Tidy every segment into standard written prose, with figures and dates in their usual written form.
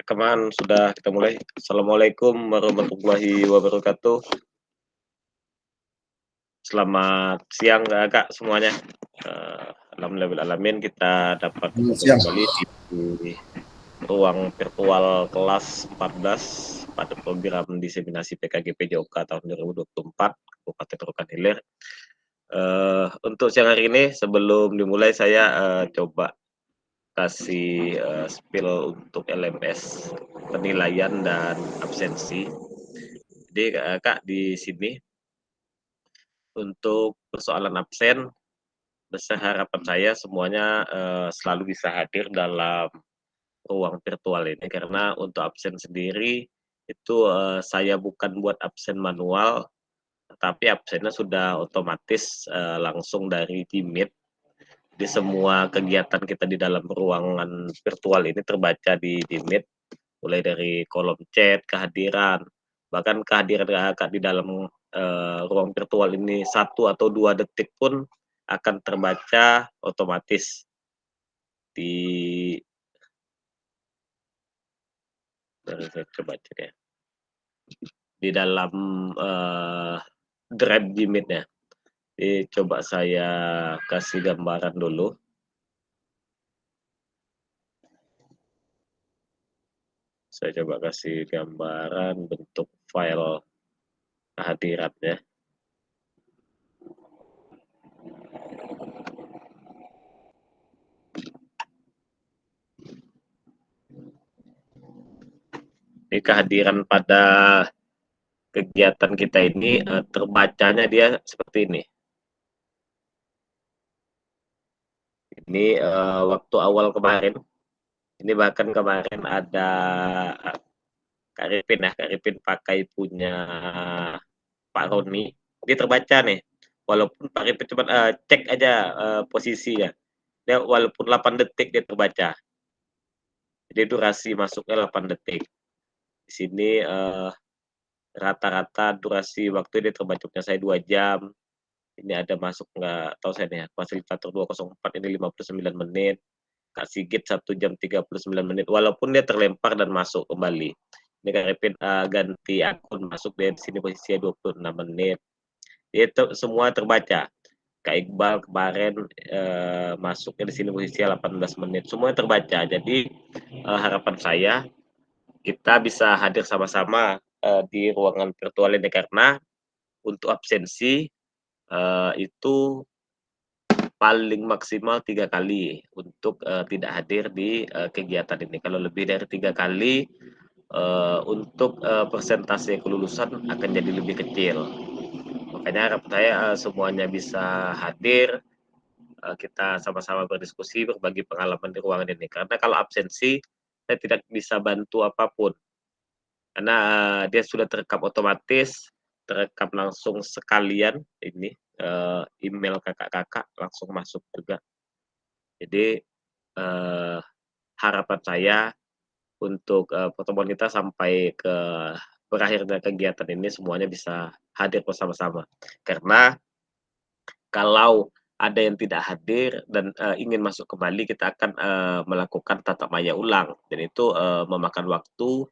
rekaman sudah kita mulai. Assalamualaikum warahmatullahi wabarakatuh. Selamat siang Kak semuanya. Alhamdulillahirrahmanirrahim kita dapat Selamat bertemu siang. kembali di ruang virtual kelas 14 pada program diseminasi PKGP JOKA tahun 2024 Kabupaten Rokan Hilir. Untuk siang hari ini sebelum dimulai saya coba kasih spill untuk LMS penilaian dan absensi. Jadi Kak di sini untuk persoalan absen, besar harapan saya semuanya selalu bisa hadir dalam ruang virtual ini karena untuk absen sendiri itu saya bukan buat absen manual, tapi absennya sudah otomatis langsung dari Gmeet. Di semua kegiatan kita di dalam ruangan virtual ini terbaca di Gmeet, mulai dari kolom chat, kehadiran, bahkan kehadiran Kakak di dalam ruang virtual ini 1 atau 2 detik pun akan terbaca otomatis di saya coba cek ya, di dalam drive Gmeet-nya. Jadi coba saya kasih gambaran dulu. Saya coba kasih gambaran bentuk file kehadirannya. Ini kehadiran pada kegiatan kita ini terbacanya dia seperti ini. Ini waktu awal kemarin, ini bahkan kemarin ada Kak Ripin pakai punya Pak Roni, dia terbaca nih. Walaupun Pak Ripin cuma cek aja posisinya, dia walaupun 8 detik dia terbaca. Jadi durasi masuknya 8 detik. Di sini rata-rata durasi waktu dia terbacanya saya 2 jam. Ini ada masuk nggak tahu saya nih, fasilitator 204 ini 59 menit. Kak Sigit 1 jam 39 menit, walaupun dia terlempar dan masuk kembali. Ini Kak Ripin ganti akun masuk dia di sini posisinya 26 menit. Itu semua terbaca. Kak Iqbal kemarin masuknya di sini posisinya 18 menit. Semua terbaca. Jadi harapan saya kita bisa hadir sama-sama di ruangan virtual ini karena untuk absensi itu paling maksimal 3 kali untuk tidak hadir di kegiatan ini. Kalau lebih dari 3 kali untuk persentase kelulusan akan jadi lebih kecil. Makanya harapan saya semuanya bisa hadir, kita sama-sama berdiskusi, berbagi pengalaman di ruangan ini. Karena kalau absensi, saya tidak bisa bantu apapun. Karena dia sudah terekam otomatis, terekam langsung sekalian ini email kakak-kakak langsung masuk juga. Jadi harapan saya untuk pertemuan kita sampai ke berakhirnya kegiatan ini semuanya bisa hadir bersama-sama. Karena kalau ada yang tidak hadir dan ingin masuk kembali, kita akan melakukan tatap maya ulang dan itu memakan waktu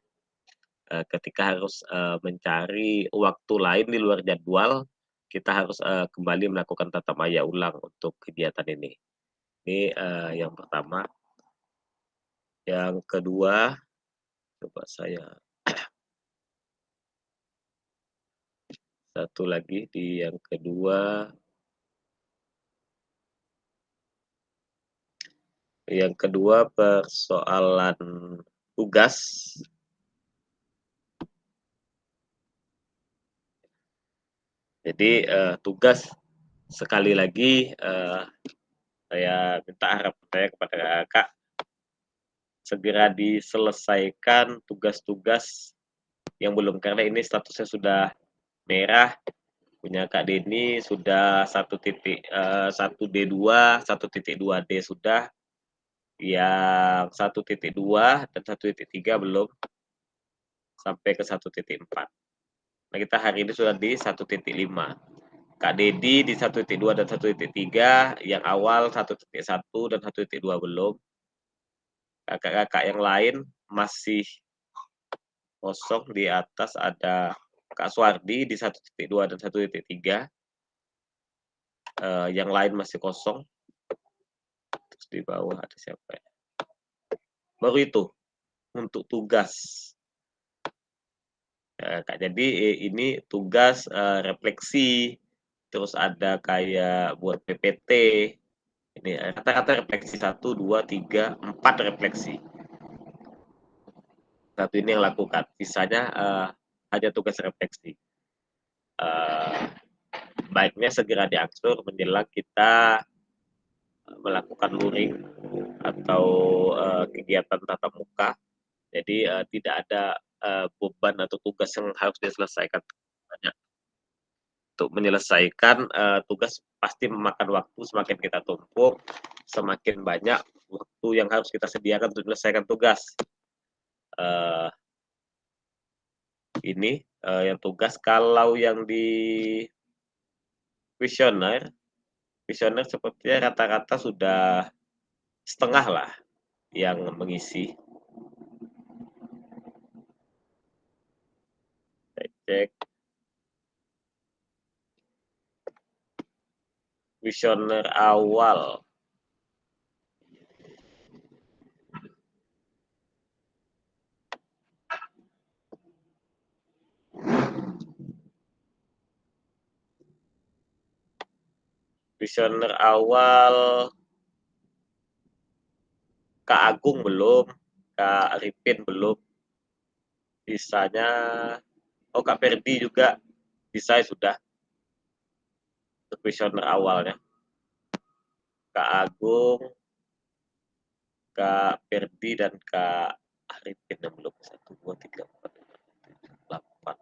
ketika harus mencari waktu lain di luar jadwal, kita harus kembali melakukan tatap maya ulang untuk kegiatan ini. Ini yang pertama. Yang kedua, coba saya satu lagi di yang kedua. Yang kedua persoalan tugas. Jadi tugas sekali lagi saya minta harapan saya kepada Kakak segera diselesaikan tugas-tugas yang belum, karena ini statusnya sudah merah. Punya Kak Denny sudah 1.1D2, 1.2D sudah, yang 1.2 dan 1.3 belum, sampai ke 1.4. Nah, kita hari ini sudah di 1.5. Kak Dedi di 1.2 dan 1.3, yang awal 1.1 dan 1.2 belum. Kakak-kakak yang lain masih kosong, di atas ada Kak Suwardi di 1.2 dan 1.3. Yang lain masih kosong. Terus di bawah ada siapa ya? Baru itu untuk tugas. Kak, jadi ini tugas refleksi, terus ada kayak buat PPT. Ini kata-kata refleksi 1, 2, 3, 4 refleksi. Satu ini yang lakukan, sisanya hanya tugas refleksi. Baiknya segera diaksur menjelang kita melakukan luring atau kegiatan tatap muka. Jadi tidak ada beban atau tugas yang harus diselesaikan banyak. Untuk menyelesaikan tugas pasti memakan waktu, semakin kita tumpuk, semakin banyak waktu yang harus kita sediakan untuk menyelesaikan tugas. Ini yang tugas. Kalau yang di kuesioner sepertinya rata-rata sudah setengah lah yang mengisi. Saya cek. Kuesioner awal. Kuesioner awal Kak Agung belum, Kak Arifin belum. Sisanya Kak Ferdi juga bisa sudah. Untuk kuesioner awalnya. Kak Agung, Kak Ferdi dan Kak Arifin yang belum. 1, 2, 3, 4, 5, 6, 7, 8.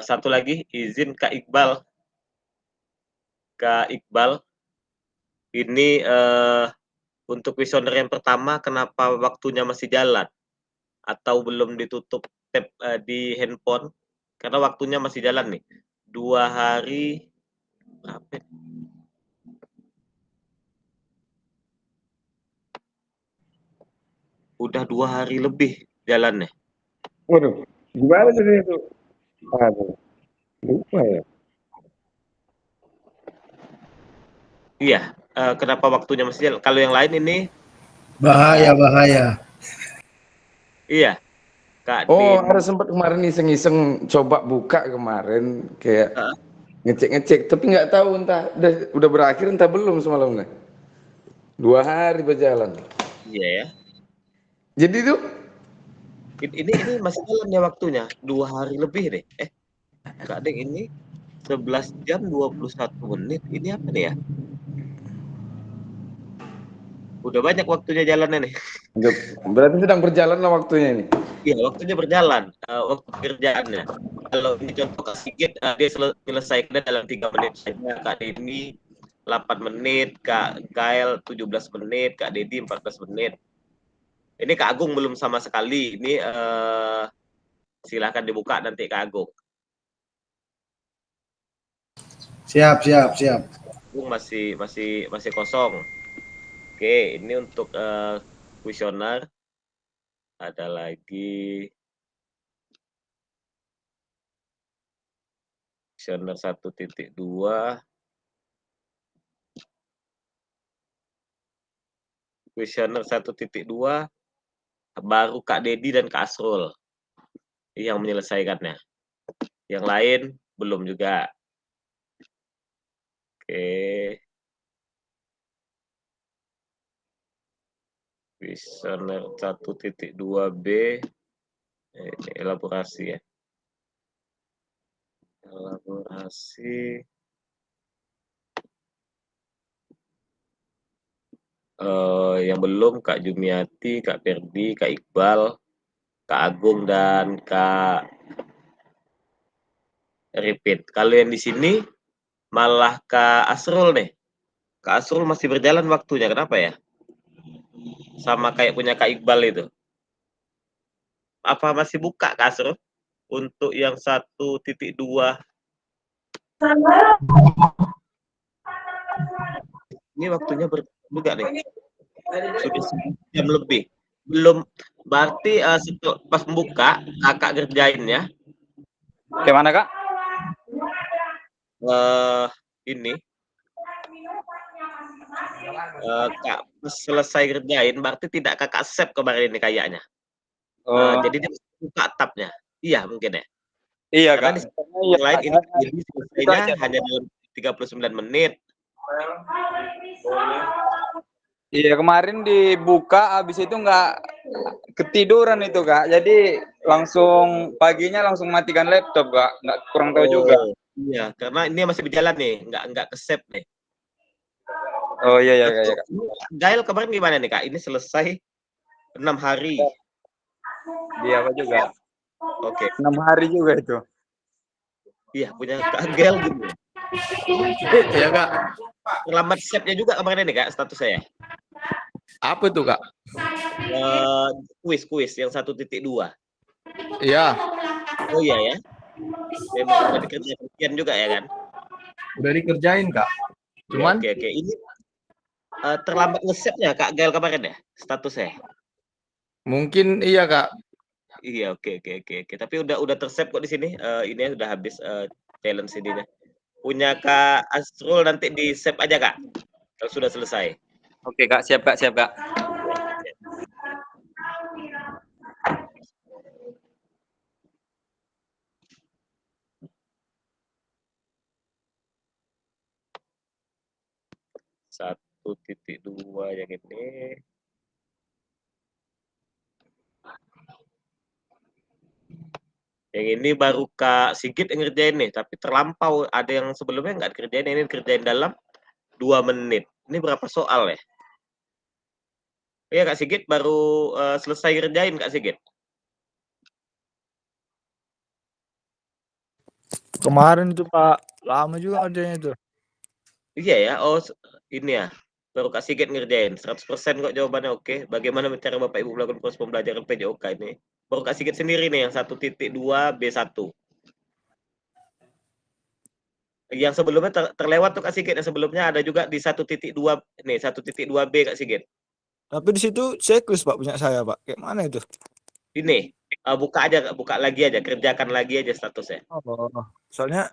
Satu lagi izin Kak Iqbal. Kak Iqbal, ini untuk kuesioner yang pertama kenapa waktunya masih jalan atau belum ditutup tab di handphone? Karena waktunya masih jalan nih. 2 hari berapa nih? Udah 2 hari lebih jalannya. Waduh, gimana jadi itu? Aduh, lupa ya. Iya, kenapa waktunya masih jalan? Kalau yang lain ini bahaya. Iya, Kak Oh, Din. ada sempat kemarin iseng-iseng coba buka kemarin kayak ngecek-ngecek, tapi nggak tahu entah udah berakhir entah belum semalamnya. 2 hari berjalan. Iya ya. Jadi itu Ini masih jalan ya waktunya, 2 hari lebih deh. Kak Ding, ini 11 jam 21 menit. Ini apa nih ya? Udah banyak waktunya jalannya nih. berarti sedang berjalan lah waktunya ini. Iya, waktunya berjalan, waktu pekerjaannya. Kalau ini contoh Kak Sigit, dia menyelesaikannya dalam 3 menit saja. Kak Denny 8 menit, Kak Gael 17 menit, Kak Dedi 14 menit. Ini Kak Agung belum sama sekali. Ini silahkan dibuka nanti Kak Agung. Siap. Agung masih kosong. Oke, ini untuk kuesioner. Ada lagi kuesioner 1.2. Kuesioner 1.2 baru Kak Dedi dan Kak Asrul yang menyelesaikannya. Yang lain belum juga. Oke. Kuesioner 1.2B elaborasi ya. Elaborasi. Yang belum Kak Jumiati, Kak Ferdi, Kak Iqbal, Kak Agung dan Kak Ripit. Kalau yang di sini malah Kak Asrul nih. Kak Asrul masih berjalan waktunya. Kenapa ya? Sama kayak punya Kak Iqbal itu. Apa masih buka Kak Asrul? Untuk yang 1.2. Ini waktunya juga nih. Sudah 1 jam lebih. belum berarti pas buka kakak kerjain ya. Gimana Kak? Ini Kak selesai kerjain berarti tidak kakak save kemarin ini kayaknya. Jadi dia buka tabnya. Iya mungkin ya. Iya Karena Kak. di yang lain ini selesainya hanya dalam 39 menit. Iya kemarin dibuka, habis itu nggak ketiduran itu Kak. Jadi langsung paginya langsung matikan laptop Kak. Nggak kurang tahu juga. Iya, karena ini masih berjalan nih, nggak ke-save nih. Oh iya iya iya Kak. Gael kemarin gimana nih Kak? Ini selesai 6 hari. Dia apa juga? Oke. 6 hari juga itu. Iya, punya Kak Gael gitu. Iya Kak. Terlambat save-nya juga kemarin nih Kak, status saya. Apa tuh Kak? Kuis yang 1.2. Iya. Oh iya ya. Memang udah dikerjain juga ya kan? Udah dikerjain Kak. Cuman Oke. Ini terlambat nge-save-nya Kak Gael kemarin ya, statusnya. mungkin iya Kak. Iya, oke. Tapi udah ter-save kok di sini. Ini udah habis challenge ini-nya. Punya Kak Asrul nanti di-save aja Kak. Kalau sudah selesai. Oke Kak, siap Kak, siap Kak. Satu titik dua yang ini. Yang ini baru Kak Sigit yang ngerjain nih, tapi terlampau. Ada yang sebelumnya nggak dikerjain, ini dikerjain dalam 2 menit. Ini berapa soal ya? Iya Kak Sigit baru selesai ngerjain Kak Sigit. Kemarin itu Pak, lama juga kerjanya itu. Iya ya, ini ya. Baru Kak Sigit ngerjain, 100% kok jawabannya oke. Bagaimana cara Bapak Ibu melakukan proses pembelajaran PJOK ini? Baru Kak Sigit sendiri nih yang 1.2 B1. Yang sebelumnya terlewat tuh Kak Sigit, yang sebelumnya ada juga di 1.2 nih, 1.2 B Kak Sigit. Tapi di situ checklist Pak punya saya Pak. Kayak mana itu? Ini buka lagi aja, kerjakan lagi aja statusnya. Oh, soalnya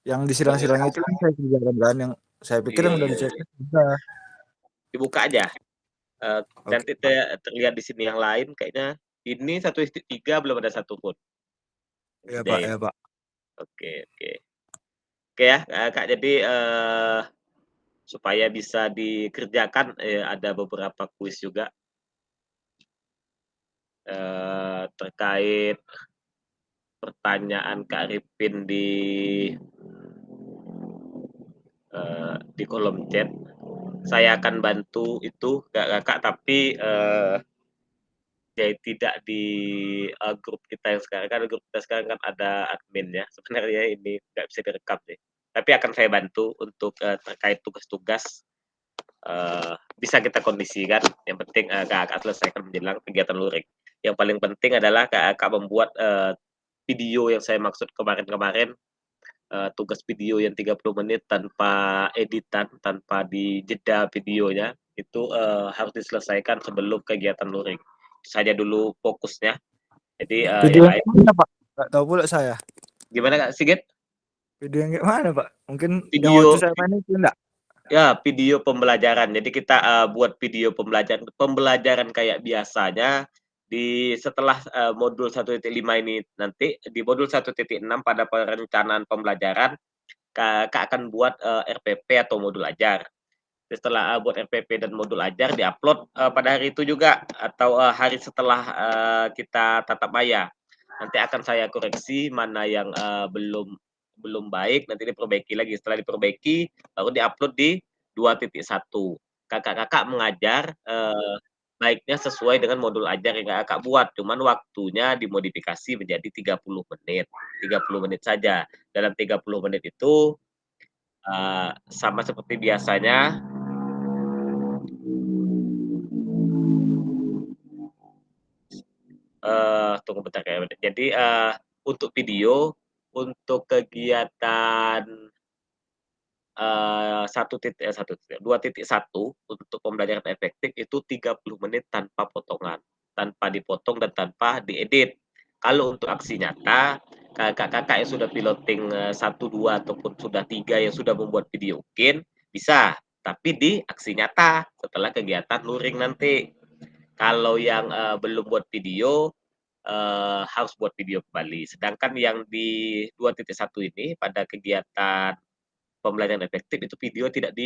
yang disilang-silang itu kan saya kerjakan kan, yang saya pikir yang udah dicek. Dibuka aja. Nanti terlihat di sini yang lain kayaknya ini 1.3 belum ada satupun. Iya Pak, ya Pak. Oke ya Kak, jadi supaya bisa dikerjakan ada beberapa kuis juga terkait pertanyaan Kak Arifin di kolom chat. Saya akan bantu itu Kakak, tapi ya tidak di grup kita yang sekarang. Kan grup kita sekarang kan ada adminnya. Sebenarnya ini nggak bisa direkam sih. Tapi akan saya bantu untuk terkait tugas-tugas bisa kita kondisikan. Yang penting Kakak selesaikan menjelang kegiatan luring. Yang paling penting adalah Kakak membuat video yang saya maksud kemarin-kemarin. Tugas video yang 30 menit tanpa editan, tanpa dijeda videonya, itu harus diselesaikan sebelum kegiatan luring. Itu saja dulu fokusnya. Jadi Video yang mana Pak? Nggak tahu pula saya. Gimana Kak Sigit? Video yang kayak mana Pak? Mungkin video, yang waktu saya main itu enggak? Ya, video pembelajaran. Jadi kita buat video pembelajaran kayak biasanya setelah modul 1.5 ini nanti di modul 1.6 pada perencanaan pembelajaran Kak akan buat RPP atau modul ajar. Setelah buat RPP dan modul ajar diupload pada hari itu juga atau hari setelah kita tatap maya. Nanti akan saya koreksi mana yang belum baik, nanti diperbaiki lagi. Setelah diperbaiki baru diupload di 2.1. Kakak-kakak mengajar baiknya sesuai dengan modul ajar yang kakak buat, cuman waktunya dimodifikasi menjadi 30 menit. 30 menit saja. Dalam 30 menit itu sama seperti biasanya tunggu bentar ya. Jadi untuk video, untuk kegiatan 2.1 untuk pembelajaran efektif itu 30 menit tanpa potongan, tanpa dipotong dan tanpa diedit. Kalau untuk aksi nyata, kakak-kakak yang sudah piloting 1, 2 ataupun sudah 3 yang sudah membuat video UKIN bisa, tapi di aksi nyata setelah kegiatan luring nanti. Kalau yang belum buat video harus buat video kembali. Sedangkan yang di 2.1 ini pada kegiatan pembelajaran efektif itu video tidak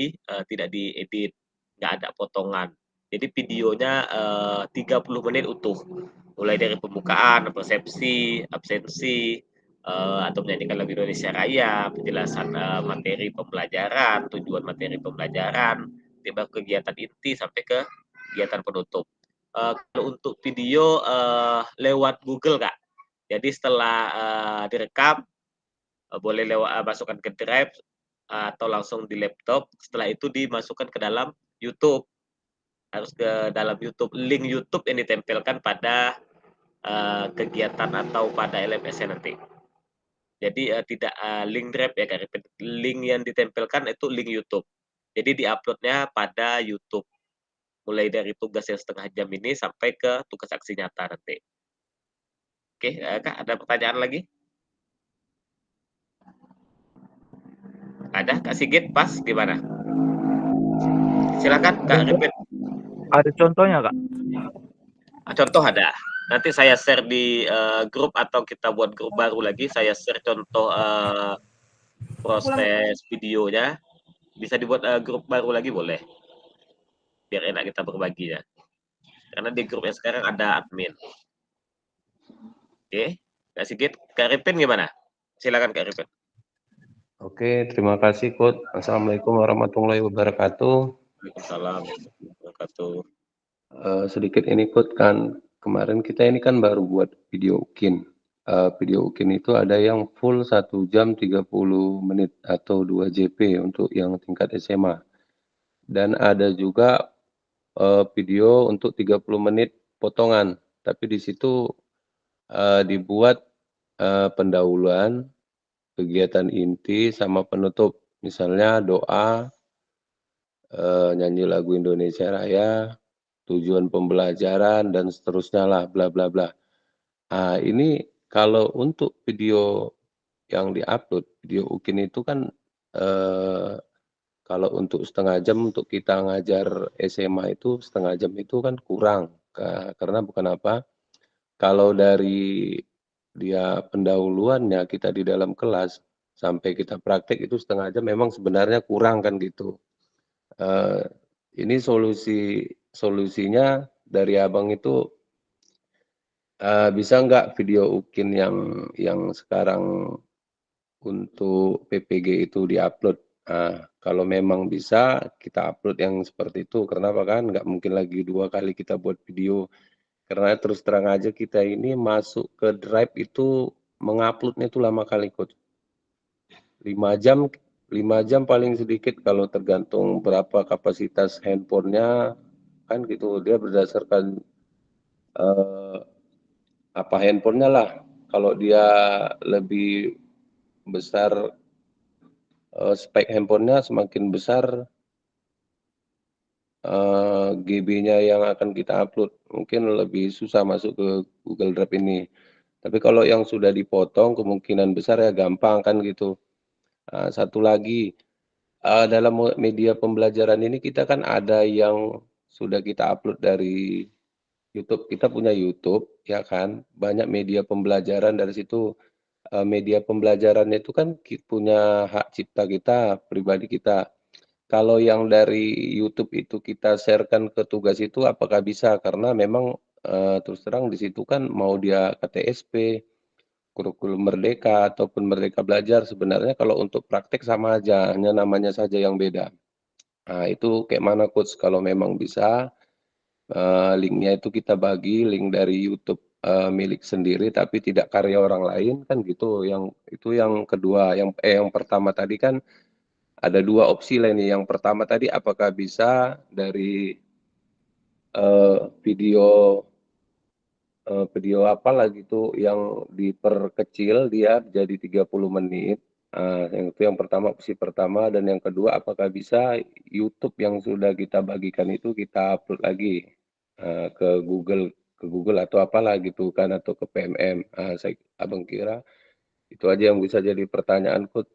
diedit, nggak ada potongan. Jadi videonya 30 menit utuh, mulai dari pembukaan, persepsi, absensi, atau menyanyikan lagu Indonesia Raya, penjelasan materi pembelajaran, tujuan materi pembelajaran, tiba kegiatan inti sampai ke kegiatan penutup. Kalau untuk video lewat Google Kak. Jadi setelah direkam boleh lewat masukkan ke Drive atau langsung di laptop, setelah itu dimasukkan ke dalam YouTube. Harus ke dalam YouTube, link YouTube yang ditempelkan pada kegiatan atau pada LMS-nya nanti. Jadi tidak link Drive ya Kak, link yang ditempelkan itu link YouTube. Jadi diuploadnya pada YouTube. Mulai dari tugas yang setengah jam ini sampai ke tugas aksi nyata nanti. Oke, Kak, ada pertanyaan lagi? Ada, Kak Sigit, pas gimana? Silakan, Kak Ripin. Ada contohnya, Kak? Contoh ada. Nanti saya share di grup atau kita buat grup baru lagi. Saya share contoh proses videonya. Bisa dibuat grup baru lagi boleh. Biar enak kita berbagi ya. Karena di grup yang sekarang ada admin. Oke, Kak Sigit. Kak Ripin gimana? Silakan Kak Ripin. Oke, terima kasih Coach. Assalamualaikum warahmatullahi wabarakatuh. Waalaikumsalam warahmatullahi wabarakatuh. Sedikit ini Coach, kan kemarin kita ini kan baru buat video UKIN. Video UKIN itu ada yang full 1 jam 30 menit atau 2 JP untuk yang tingkat SMA. Dan ada juga video untuk 30 menit potongan. Tapi di situ dibuat pendahuluan, kegiatan inti sama penutup, misalnya doa, nyanyi lagu Indonesia Raya, tujuan pembelajaran dan seterusnya lah, bla bla bla. Ini kalau untuk video yang diupload, video UKIN itu kan kalau untuk setengah jam untuk kita ngajar SMA itu setengah jam itu kan kurang, karena bukan apa, kalau dari dia pendahuluannya kita di dalam kelas sampai kita praktek itu setengah jam memang sebenarnya kurang kan gitu. Ini solusinya dari abang itu bisa nggak video UKIN yang sekarang untuk PPG itu diupload. Kalau memang bisa kita upload yang seperti itu. Kenapa kan nggak mungkin lagi 2 kali kita buat video. Karena terus terang aja kita ini masuk ke Drive itu menguploadnya itu lama kali Coach. 5 jam paling sedikit kalau tergantung berapa kapasitas handphonenya kan gitu, dia berdasarkan handphonenya lah. Kalau dia lebih besar spek handphonenya semakin besar GB-nya yang akan kita upload, mungkin lebih susah masuk ke Google Drive ini. Tapi kalau yang sudah dipotong kemungkinan besar ya gampang kan gitu. Satu lagi, dalam media pembelajaran ini kita kan ada yang sudah kita upload dari YouTube. Kita punya YouTube, ya kan. Banyak media pembelajaran dari situ. Media pembelajarannya itu kan punya hak cipta kita, pribadi kita. Kalau yang dari YouTube itu kita sharekan ke tugas itu apakah bisa? Karena memang terus terang di situ kan mau dia KTSP, kurikulum Merdeka ataupun Merdeka Belajar sebenarnya kalau untuk praktek sama aja, hanya namanya saja yang beda. Itu kayak mana Coach kalau memang bisa linknya itu kita bagi link dari YouTube milik sendiri tapi tidak karya orang lain kan gitu. Itu yang kedua. Yang pertama tadi kan ada 2 opsi lah ini. Yang pertama tadi apakah bisa dari video apalah gitu yang diperkecil dia jadi 30 menit Yang itu yang pertama, opsi pertama, dan yang kedua, apakah bisa YouTube yang sudah kita bagikan itu kita upload lagi ke Google atau apalah gitu kan, atau ke PMM. Abang kira itu aja yang bisa jadi pertanyaanku.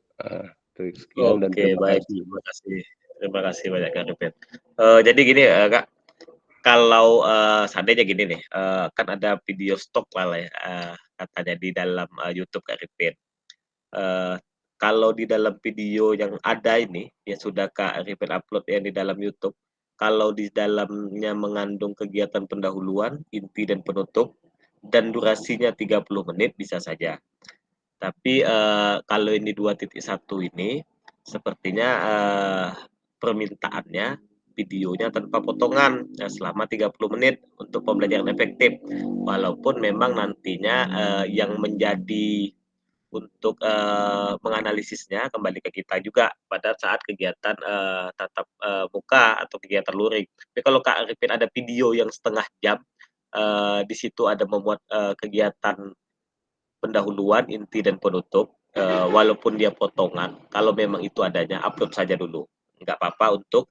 Sekian dan Oke, terima baik. kasih. Terima kasih. Terima kasih banyak Kak Arifin. Jadi gini, Kak, kalau, seandainya gini nih, kan ada video stok malah ya, katanya di dalam, YouTube Kak Arifin. Kalau di dalam video yang ada ini, yang sudah Kak Arifin upload yang di dalam YouTube, kalau di dalamnya mengandung kegiatan pendahuluan, inti dan penutup, dan durasinya 30 menit bisa saja. Tapi, kalau ini 2.1 ini, sepertinya, permintaannya videonya tanpa potongan, selama 30 menit untuk pembelajaran efektif. Walaupun memang nantinya, yang menjadi untuk, menganalisisnya kembali ke kita juga pada saat kegiatan, tatap, muka atau kegiatan luring. Tapi kalau Kak Arifin ada video yang setengah jam, di situ ada memuat, kegiatan pendahuluan, inti, dan penutup, walaupun dia potongan, kalau memang itu adanya, upload saja dulu. Nggak apa-apa untuk,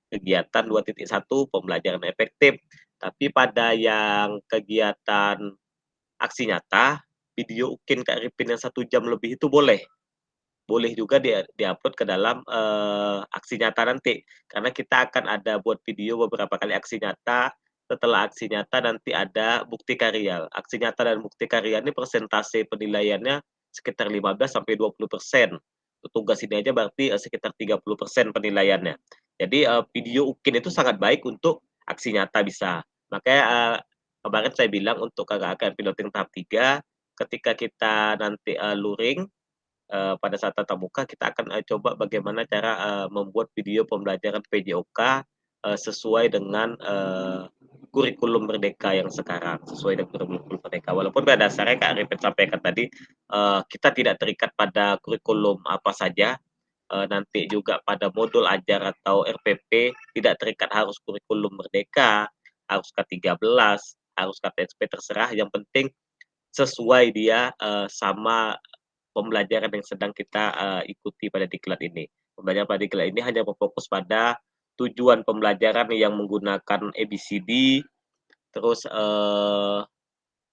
kegiatan 2.1 pembelajaran efektif. Tapi pada yang kegiatan aksi nyata, video UKIN Kak Arifin yang 1 jam lebih itu boleh. Boleh juga di-upload ke dalam, aksi nyata nanti. Karena kita akan ada buat video beberapa kali aksi nyata, setelah aksi nyata nanti ada bukti karya. Aksi nyata dan bukti karya ini persentase penilaiannya sekitar 15-20%. Tugas ini aja berarti, sekitar 30% penilaiannya. Jadi, video UKIN itu sangat baik untuk aksi nyata bisa. Makanya, kemarin saya bilang untuk kakak-kakak piloting tahap 3, ketika kita nanti, luring, pada saat tatap muka kita akan, coba bagaimana cara, membuat video pembelajaran PJOK, sesuai dengan, kurikulum Merdeka yang sekarang, sesuai dengan kurikulum Merdeka. Walaupun pada dasarnya Kak Arifin sampaikan tadi, kita tidak terikat pada kurikulum apa saja, nanti juga pada modul ajar atau RPP tidak terikat harus kurikulum Merdeka, harus K13, harus KTSP, terserah, yang penting sesuai dia, sama pembelajaran yang sedang kita, ikuti pada diklat ini. Pembelajaran pada diklat ini hanya berfokus pada tujuan pembelajaran yang menggunakan ABCD, terus,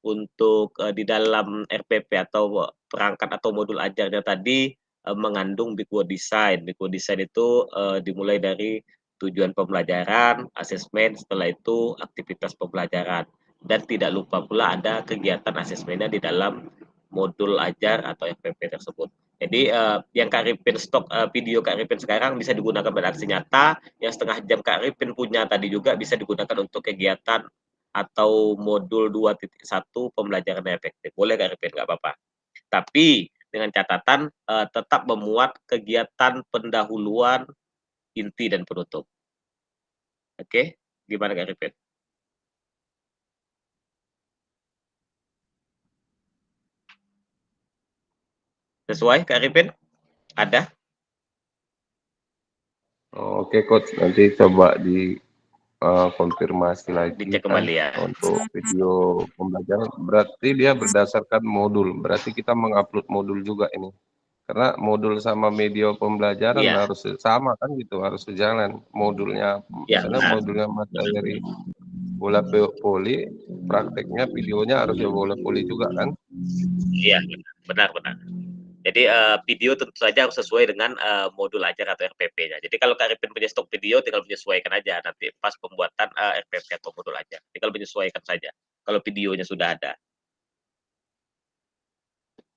untuk, di dalam RPP atau perangkat atau modul ajarnya tadi, mengandung Big Word Design. Big Word Design itu, dimulai dari tujuan pembelajaran, asesmen, setelah itu aktivitas pembelajaran. Dan tidak lupa pula ada kegiatan asesmennya di dalam modul ajar atau FPP tersebut. Jadi, yang Kak Arifin stok, video Kak Arifin sekarang bisa digunakan pada aksi nyata, yang setengah jam Kak Arifin punya tadi juga bisa digunakan untuk kegiatan atau modul 2.1 pembelajaran efektif. Boleh Kak Arifin, nggak apa-apa. Tapi dengan catatan, tetap memuat kegiatan pendahuluan, inti, dan penutup. Oke, gimana Kak Arifin? Sesuai Kak Arifin? Ada? Oke Coach, nanti coba di konfirmasi lagi Dicek kan kembali ya. untuk video pembelajaran. Berarti dia berdasarkan modul. Berarti kita mengupload modul juga ini. Karena modul sama media pembelajaran Iya. harus sama kan gitu, harus sejalan. Modulnya, Ya, misalnya benar. modulnya materi bola voli, prakteknya videonya harus bola voli juga kan? Iya, benar. Jadi, video tentu saja harus sesuai dengan, modul ajar atau RPP-nya. Jadi kalau Kak Arifin punya stok video tinggal menyesuaikan aja nanti pas pembuatan, RPP atau modul ajar. Tinggal menyesuaikan saja, kalau videonya sudah ada.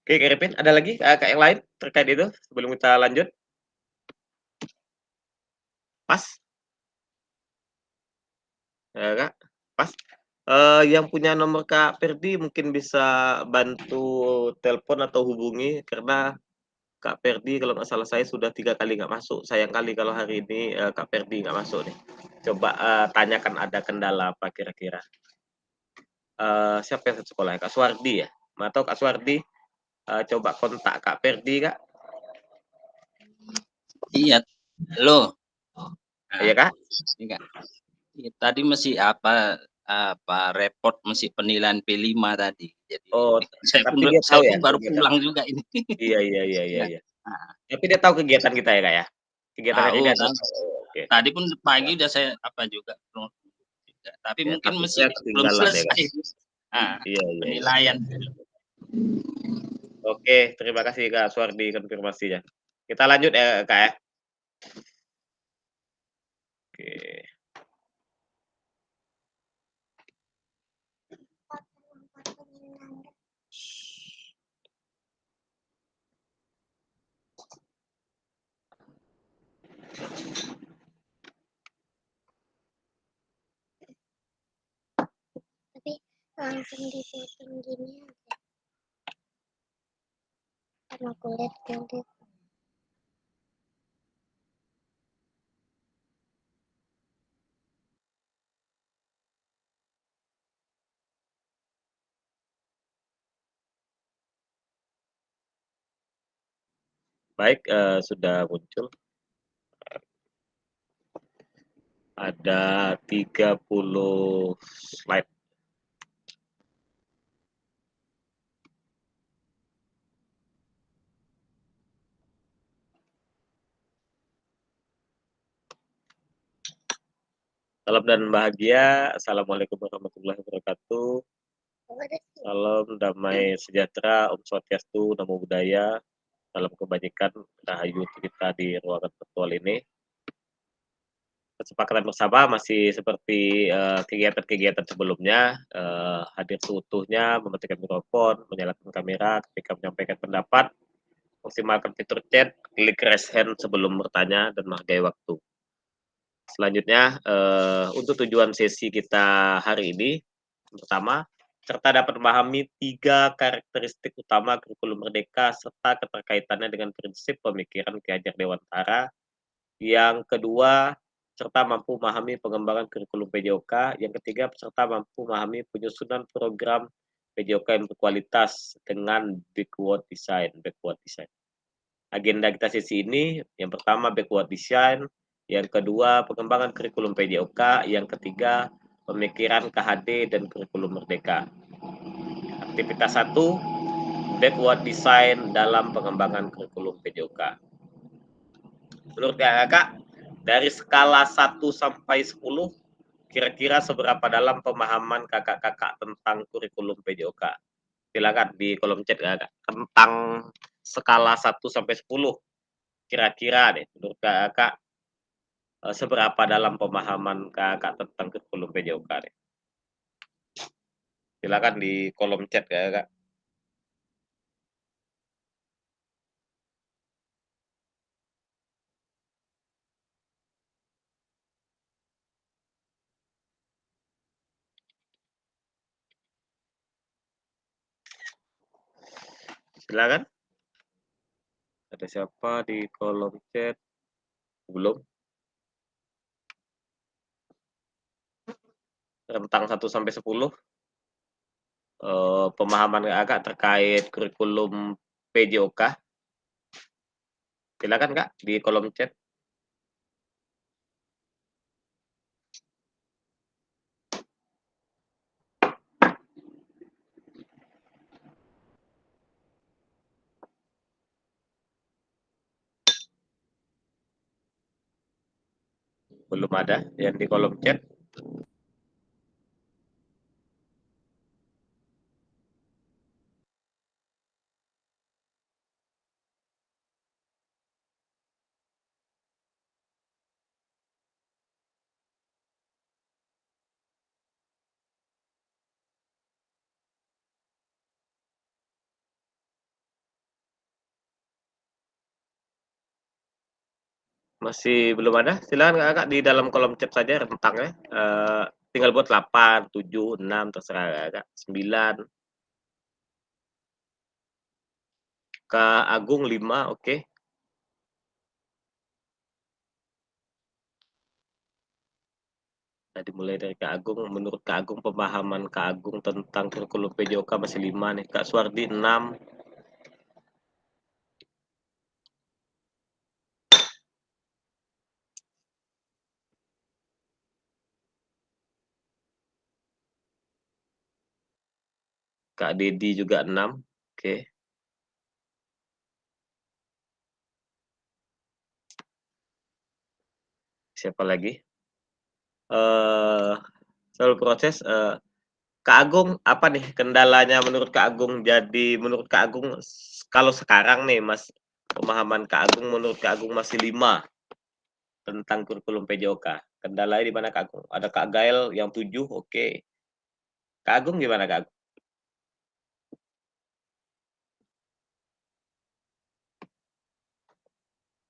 Oke Kak Arifin, ada lagi, Kak, yang lain terkait itu sebelum kita lanjut? Pas? Kak, pas? Yang punya nomor Kak Ferdi mungkin bisa bantu telepon atau hubungi karena Kak Ferdi kalau nggak salah saya sudah 3 kali nggak masuk. Sayang kali kalau hari ini, Kak Ferdi nggak masuk nih. Coba, tanyakan ada kendala apa kira-kira. Siapa yang satu sekolah ya? Kak Suwardi ya? Atau Kak Suwardi, coba kontak Kak Ferdi, Kak. Iya, halo. Iya, Kak? Iya. Tadi masih apa report masih penilaian P5 tadi. Jadi Oh, saya tapi pun dia tahu ya baru ternyata. pulang juga ini. Iya. Tapi dia tahu kegiatan kita ya, Kak, ya? Kegiatan Tahu, FIB kan. oke. Tadi pun pagi udah saya apa juga, tapi Ya, mungkin masih takutnya belum ketinggalan ya, Kak. selesai. Iya. Penilaian. Oke, terima kasih Kak Suwardi konfirmasinya. Kita lanjut ya, Kak, ya. Oke. Tapi langsung dipotong gini aja. Sama kulit. Baik, sudah muncul. Ada 30 slide. Salam dan bahagia. Assalamualaikum warahmatullahi wabarakatuh. Salam damai sejahtera, Om Swastiastu, Namo Buddhaya, salam kebajikan, rahayu kita di ruangan virtual ini. Kesepakatan bersama masih seperti kegiatan-kegiatan sebelumnya, hadir seutuhnya, mematikan mikrofon, menyalakan kamera ketika menyampaikan pendapat, maksimalkan fitur chat, klik raise hand sebelum bertanya, dan menghargai waktu. Selanjutnya, untuk tujuan sesi kita hari ini, pertama, serta dapat memahami 3 karakteristik utama kurikulum merdeka serta keterkaitannya dengan prinsip pemikiran Ki Hajar Dewantara. Yang kedua, serta mampu memahami pengembangan kurikulum PJOK. Yang ketiga, peserta mampu memahami penyusunan program PJOK yang berkualitas dengan backward design. Agenda kita sesi ini, yang pertama backward design, yang kedua pengembangan kurikulum PJOK, yang ketiga pemikiran KHD dan kurikulum merdeka. Aktivitas 1, backward design dalam pengembangan kurikulum PJOK. Menurut Kakak, dari skala 1 sampai 10, kira-kira seberapa dalam pemahaman kakak-kakak tentang kurikulum PJOK? Silakan di kolom chat Kakak. Tentang skala 1 sampai 10, kira-kira deh menurut Kakak seberapa dalam pemahaman Kakak tentang kurikulum PJOK deh? Silakan di kolom chat Kakak. Silakan. Ada siapa di kolom chat? Belum? Rentang 1 sampai 10, pemahaman Kakak terkait kurikulum PJOK. Silakan Kak di kolom chat. Belum ada yang di kolom chat. Masih belum ada? Silakan Kakak di dalam kolom chat saja rentangnya. Tinggal buat 8, 7, 6 terserah Kakak. 9. Kak Agung 5, oke. Nah, dimulai dari Kak Agung. Menurut Kak Agung, pemahaman Kak Agung tentang kurikulum PJOK masih 5 nih. Kak Suwardi 6. Kak Dedi juga 6. Oke. Siapa lagi? Soal proses, Kak Agung, apa nih kendalanya menurut Kak Agung? Jadi menurut Kak Agung, kalau sekarang nih Mas, pemahaman Kak Agung menurut Kak Agung masih 5 tentang kurikulum PJOK. Kendalanya di mana Kak Agung? Ada Kak Gael yang 7, oke. Kak Agung gimana Kak Agung?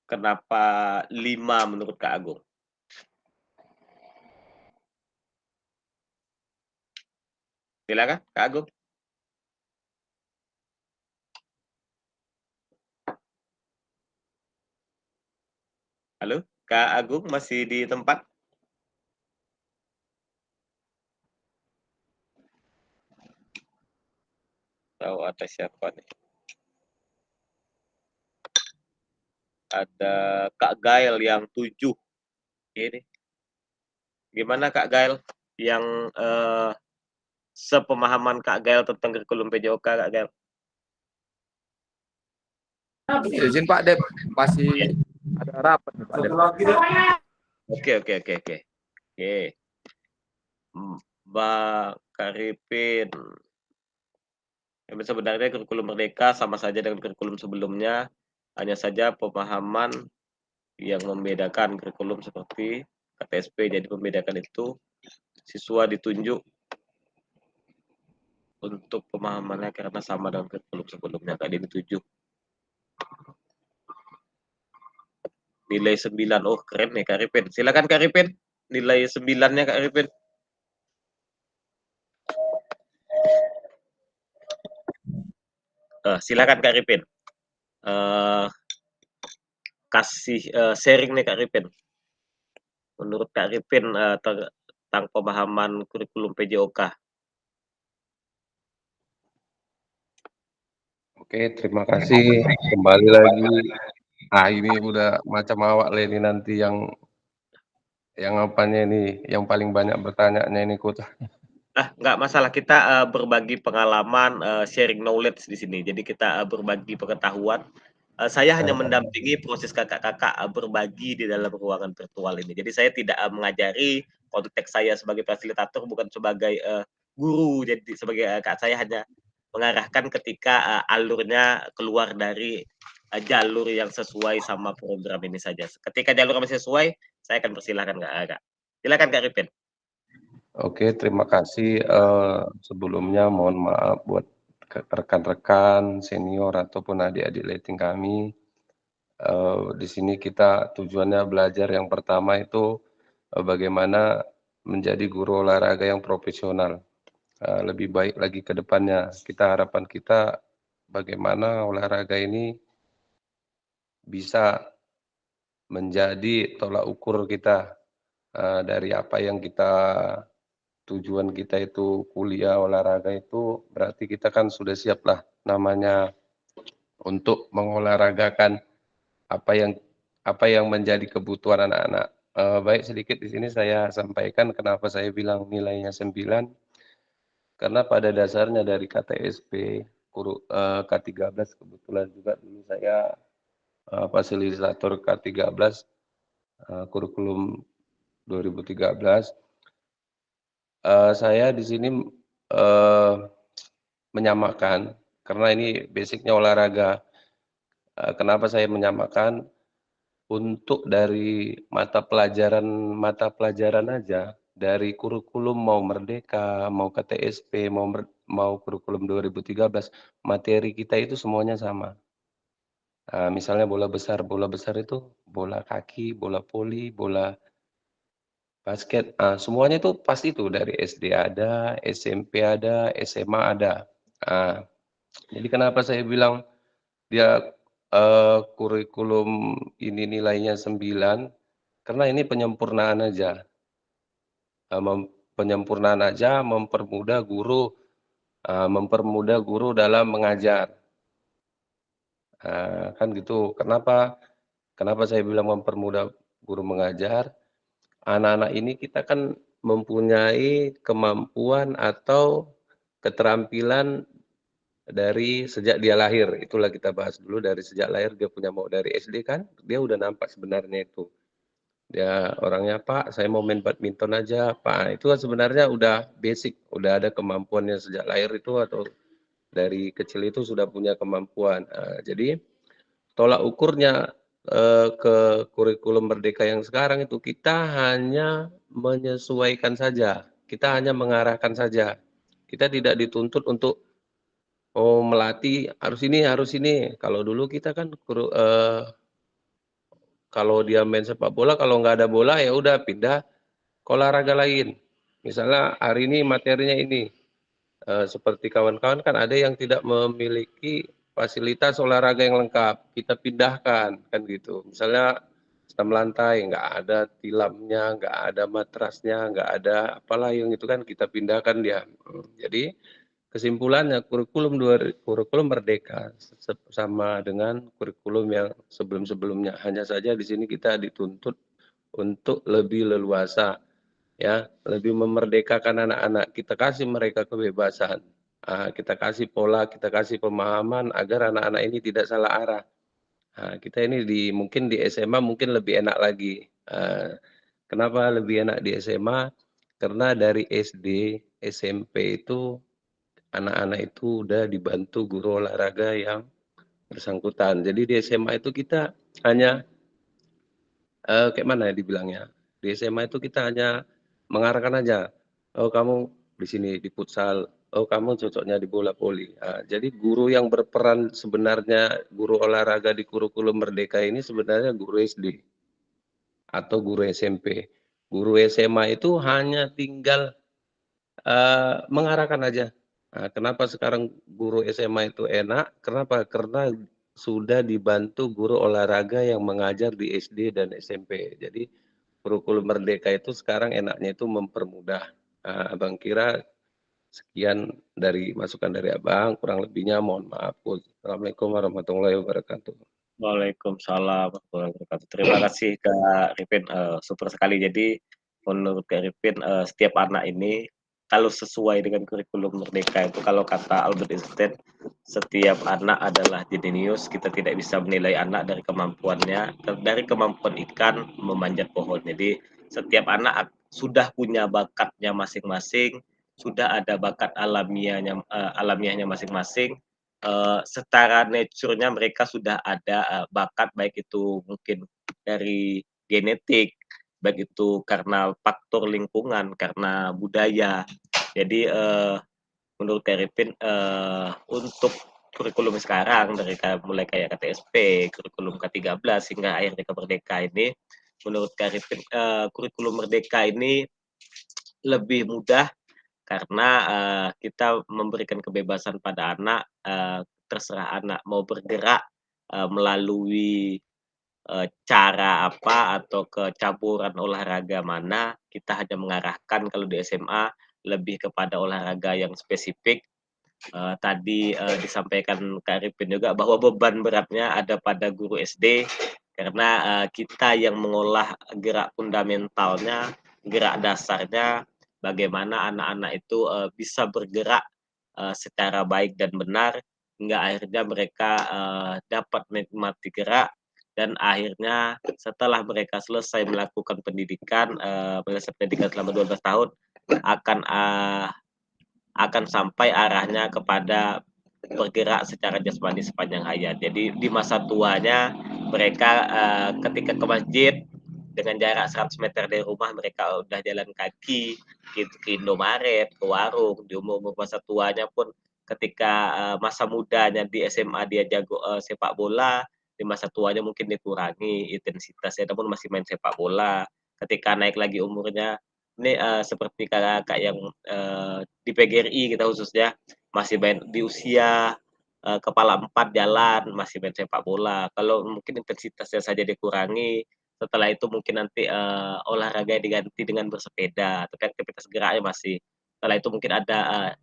Kenapa 5 menurut Kak Agung? Silakan Kak Agung. Halo, Kak Agung masih di tempat? Tahu ada siapa nih? Ada Kak Gael yang 7. Ini. Gimana Kak Gael? Yang sepemahaman Kak Gael tentang kurikulum PJOK Kak Gael? Izin Pak Dep, masih ada rapat nih Pak Dep. Oke. Mbak Karipin. Sebenarnya kurikulum Merdeka sama saja dengan kurikulum sebelumnya, hanya saja pemahaman yang membedakan kurikulum seperti KTSP. Jadi membedakan itu siswa ditunjuk untuk pemahamannya karena sama dengan kurikulum sebelumnya. Kak Dini 7. Nilai 9. Oh, keren nih Kak Ripin. Silakan Kak Ripin. Nilai 9-nya Kak Ripin. Silakan Kak Ripin. Kasih sharing nih Kak Ripin. Menurut Kak Ripin tentang pemahaman kurikulum PJOK. Oke, terima kasih. Kembali lagi. Ini udah macam awak lah ini nanti yang apanya ini, yang paling banyak bertanyanya ini kota. Nggak masalah, kita berbagi pengalaman, sharing knowledge di sini. Jadi kita berbagi pengetahuan. Saya hanya mendampingi proses kakak-kakak berbagi di dalam ruangan virtual ini. Jadi saya tidak mengajari, konteks saya sebagai fasilitator bukan sebagai guru. Jadi sebagai kak saya hanya mengarahkan ketika alurnya keluar dari jalur yang sesuai sama program ini saja. Ketika jalur masih sesuai, saya akan persilahkan Kak. Silakan Kak Ripin. Oke, terima kasih. Sebelumnya mohon maaf buat rekan-rekan senior ataupun adik-adik letting kami. Di sini kita tujuannya belajar yang pertama itu bagaimana menjadi guru olahraga yang profesional. Lebih baik lagi ke depannya. Harapan kita bagaimana olahraga ini bisa menjadi tolak ukur kita dari apa yang tujuan kita itu kuliah olahraga itu berarti kita kan sudah siap lah namanya untuk mengolahragakan apa yang menjadi kebutuhan anak-anak. Baik, sedikit di sini saya sampaikan kenapa saya bilang nilainya 9. Karena pada dasarnya dari KTSP K13 kebetulan juga dulu saya fasilitator K13 kurikulum 2013. Saya di sini menyamakan karena ini basicnya olahraga. Kenapa saya menyamakan? Untuk dari mata pelajaran aja, dari kurikulum mau Merdeka, mau KTSP, mau kurikulum 2013, materi kita itu semuanya sama. Misalnya bola besar itu bola kaki, bola voli, bola basket, semuanya itu pasti itu dari SD ada, SMP ada, SMA ada. Jadi kenapa saya bilang dia kurikulum ini nilainya 9, karena ini penyempurnaan aja. Penyempurnaan aja mempermudah guru dalam mengajar. Kan gitu. Kenapa saya bilang mempermudah guru mengajar? Anak-anak ini kita kan mempunyai kemampuan atau keterampilan dari sejak dia lahir. Itulah kita bahas dulu dari sejak lahir dia punya mau dari SD kan, dia udah nampak sebenarnya itu. Dia orangnya, "Pak, saya mau main badminton aja, Pak." Itu kan sebenarnya udah basic, udah ada kemampuannya sejak lahir itu atau dari kecil itu sudah punya kemampuan. Jadi tolak ukurnya ke kurikulum Merdeka yang sekarang itu kita hanya menyesuaikan saja, kita hanya mengarahkan saja. Kita tidak dituntut untuk melatih harus ini. Kalau dulu kita kan kalau dia main sepak bola, kalau nggak ada bola ya udah pindah ke olahraga lain. Misalnya hari ini materinya ini, seperti kawan-kawan kan ada yang tidak memiliki fasilitas olahraga yang lengkap, kita pindahkan kan gitu. Misalnya senam lantai, nggak ada tilamnya, nggak ada matrasnya, nggak ada apalah yang itu kan kita pindahkan dia. Jadi kesimpulannya kurikulum Merdeka sama dengan kurikulum yang sebelum-sebelumnya. Hanya saja di sini kita dituntut untuk lebih leluasa, ya, lebih memerdekakan anak-anak. Kita kasih mereka kebebasan, kita kasih pola, kita kasih pemahaman agar anak-anak ini tidak salah arah. Kita ini mungkin di SMA mungkin lebih enak lagi. Kenapa lebih enak di SMA? Karena dari SD, SMP itu anak-anak itu udah dibantu guru olahraga yang bersangkutan. Jadi di SMA itu kita hanya kayak mana ya dibilangnya, di SMA itu kita hanya mengarahkan aja, "Oh kamu di sini di futsal, oh kamu cocoknya di bola voli." Jadi guru yang berperan sebenarnya guru olahraga di kurikulum Merdeka ini sebenarnya guru SD atau guru SMP. Guru SMA itu hanya tinggal mengarahkan aja. Kenapa sekarang guru SMA itu enak? Kenapa? Karena sudah dibantu guru olahraga yang mengajar di SD dan SMP. Jadi kurikulum Merdeka itu sekarang enaknya itu mempermudah. Abang kira sekian dari masukan dari Abang, kurang lebihnya mohon maaf. Assalamualaikum warahmatullahi wabarakatuh. Waalaikumsalam warahmatullahi wabarakatuh. Terima kasih Kak Ripin, super sekali. Jadi menurut Kak Ripin, setiap anak ini kalau sesuai dengan kurikulum Merdeka itu kalau kata Albert Einstein, setiap anak adalah jenius. Kita tidak bisa menilai anak dari kemampuannya, dari kemampuan ikan memanjat pohon. Jadi setiap anak sudah punya bakatnya masing-masing, sudah ada bakat alamiahnya masing-masing. Secara nature-nya mereka sudah ada bakat, baik itu mungkin dari genetik, baik itu karena faktor lingkungan, karena budaya. Jadi menurut Kak Ripin, untuk kurikulum sekarang dari mulai kayak KTSP, kurikulum K13 hingga akhirnya ke Merdeka ini, menurut Kak Ripin kurikulum Merdeka ini lebih mudah karena kita memberikan kebebasan pada anak, terserah anak mau bergerak melalui cara apa atau kecampuran olahraga mana, kita hanya mengarahkan kalau di SMA lebih kepada olahraga yang spesifik. Tadi disampaikan Kak Arifin juga bahwa beban beratnya ada pada guru SD karena kita yang mengolah gerak fundamentalnya, gerak dasarnya, bagaimana anak-anak itu bisa bergerak secara baik dan benar hingga akhirnya mereka dapat menikmati gerak dan akhirnya setelah mereka selesai melakukan pendidikan, menyelesaikan pendidikan selama 12 tahun akan sampai arahnya kepada bergerak secara jasmani sepanjang hayat. Jadi di masa tuanya mereka ketika ke masjid dengan jarak 100 meter dari rumah mereka udah jalan kaki gitu ke Indomaret, ke warung. Di umur masa tuanya pun ketika masa mudanya di SMA dia jago sepak bola, di masa tuanya mungkin dikurangi intensitasnya namun masih main sepak bola. Ketika naik lagi umurnya ini seperti Kakak yang di PGRI kita khususnya masih main di usia kepala 4 jalan, masih main sepak bola. Kalau mungkin intensitasnya saja dikurangi, setelah itu mungkin nanti olahraga diganti dengan bersepeda, tapi aktivitas geraknya masih. Setelah itu mungkin ada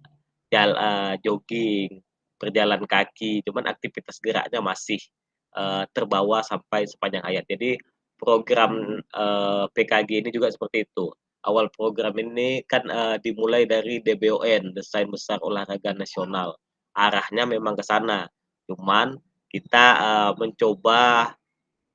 jogging, berjalan kaki, cuman aktivitas geraknya masih terbawa sampai sepanjang hayat. Jadi program PKG ini juga seperti itu. Awal program ini kan dimulai dari DBON, Desain Besar Olahraga Nasional. Arahnya memang ke sana, cuman kita mencoba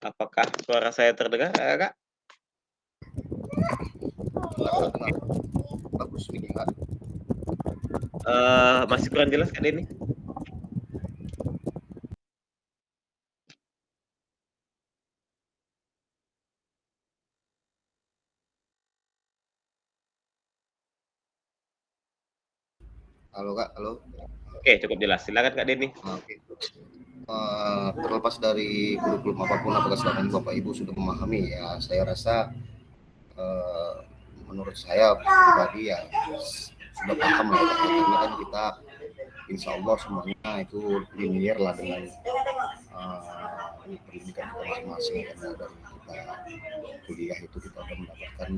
Apakah suara saya terdengar, Kak? Bagus ini Kak. Masih kurang jelas Kak Denny? Halo Kak, halo. Oke, cukup jelas. Silakan Kak Denny. Oke. Terlepas dari kurikulum apapun, apakah selama ini Bapak Ibu sudah memahami ya, saya rasa menurut saya pribadi ya sudah paham lah ya, karena kan kita insya Allah semuanya itu linear lah dengan pendidikan kita masing-masing, karena dari kita kuliah itu kita akan mendapatkan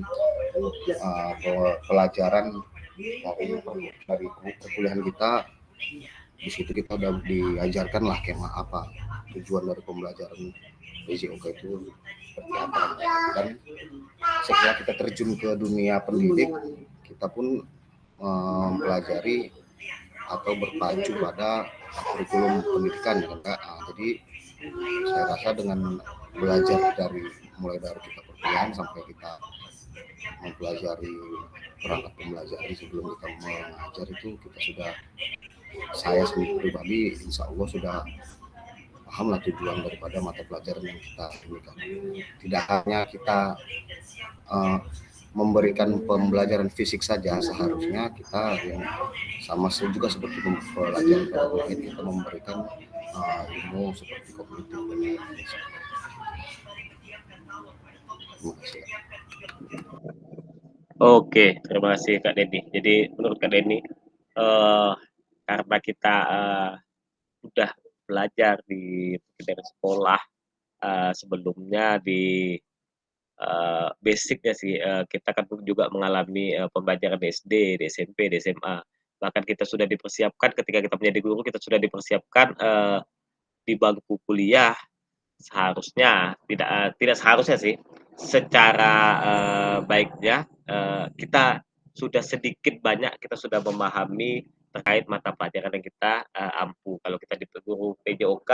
pelajaran dari perkuliahan kita. Di situ kita udah diajarkan lah kema apa tujuan dari pembelajaran PJOK itu seperti apa, dan setelah kita terjun ke dunia pendidik kita pun mempelajari atau berpacu pada kurikulum pendidikan ya Kak. Jadi saya rasa dengan belajar mulai dari kita perkuliahan sampai kita mempelajari perangkat pembelajaran sebelum kita mengajar itu kita sudah, saya sendiri pribadi insya Allah sudah pahamlah tujuan daripada mata pelajaran yang kita berikan. Tidak hanya kita memberikan pembelajaran fisik saja, seharusnya kita yang sama juga seperti pelajaran pedagogik kita memberikan ilmu seperti kognitif dan lain-lain. Terima kasih. Oke, terima kasih Kak Denny. Jadi menurut Kak Denny, karena kita sudah belajar dari sekolah sebelumnya di basicnya sih, kita kan juga mengalami pembelajaran di SD, di SMP, di SMA. Bahkan kita sudah dipersiapkan ketika kita menjadi guru, kita sudah dipersiapkan di bangku kuliah. Seharusnya tidak seharusnya sih, secara baiknya kita sudah sedikit banyak kita sudah memahami terkait mata pelajaran yang kita ampu. Kalau kita di guru PJOK,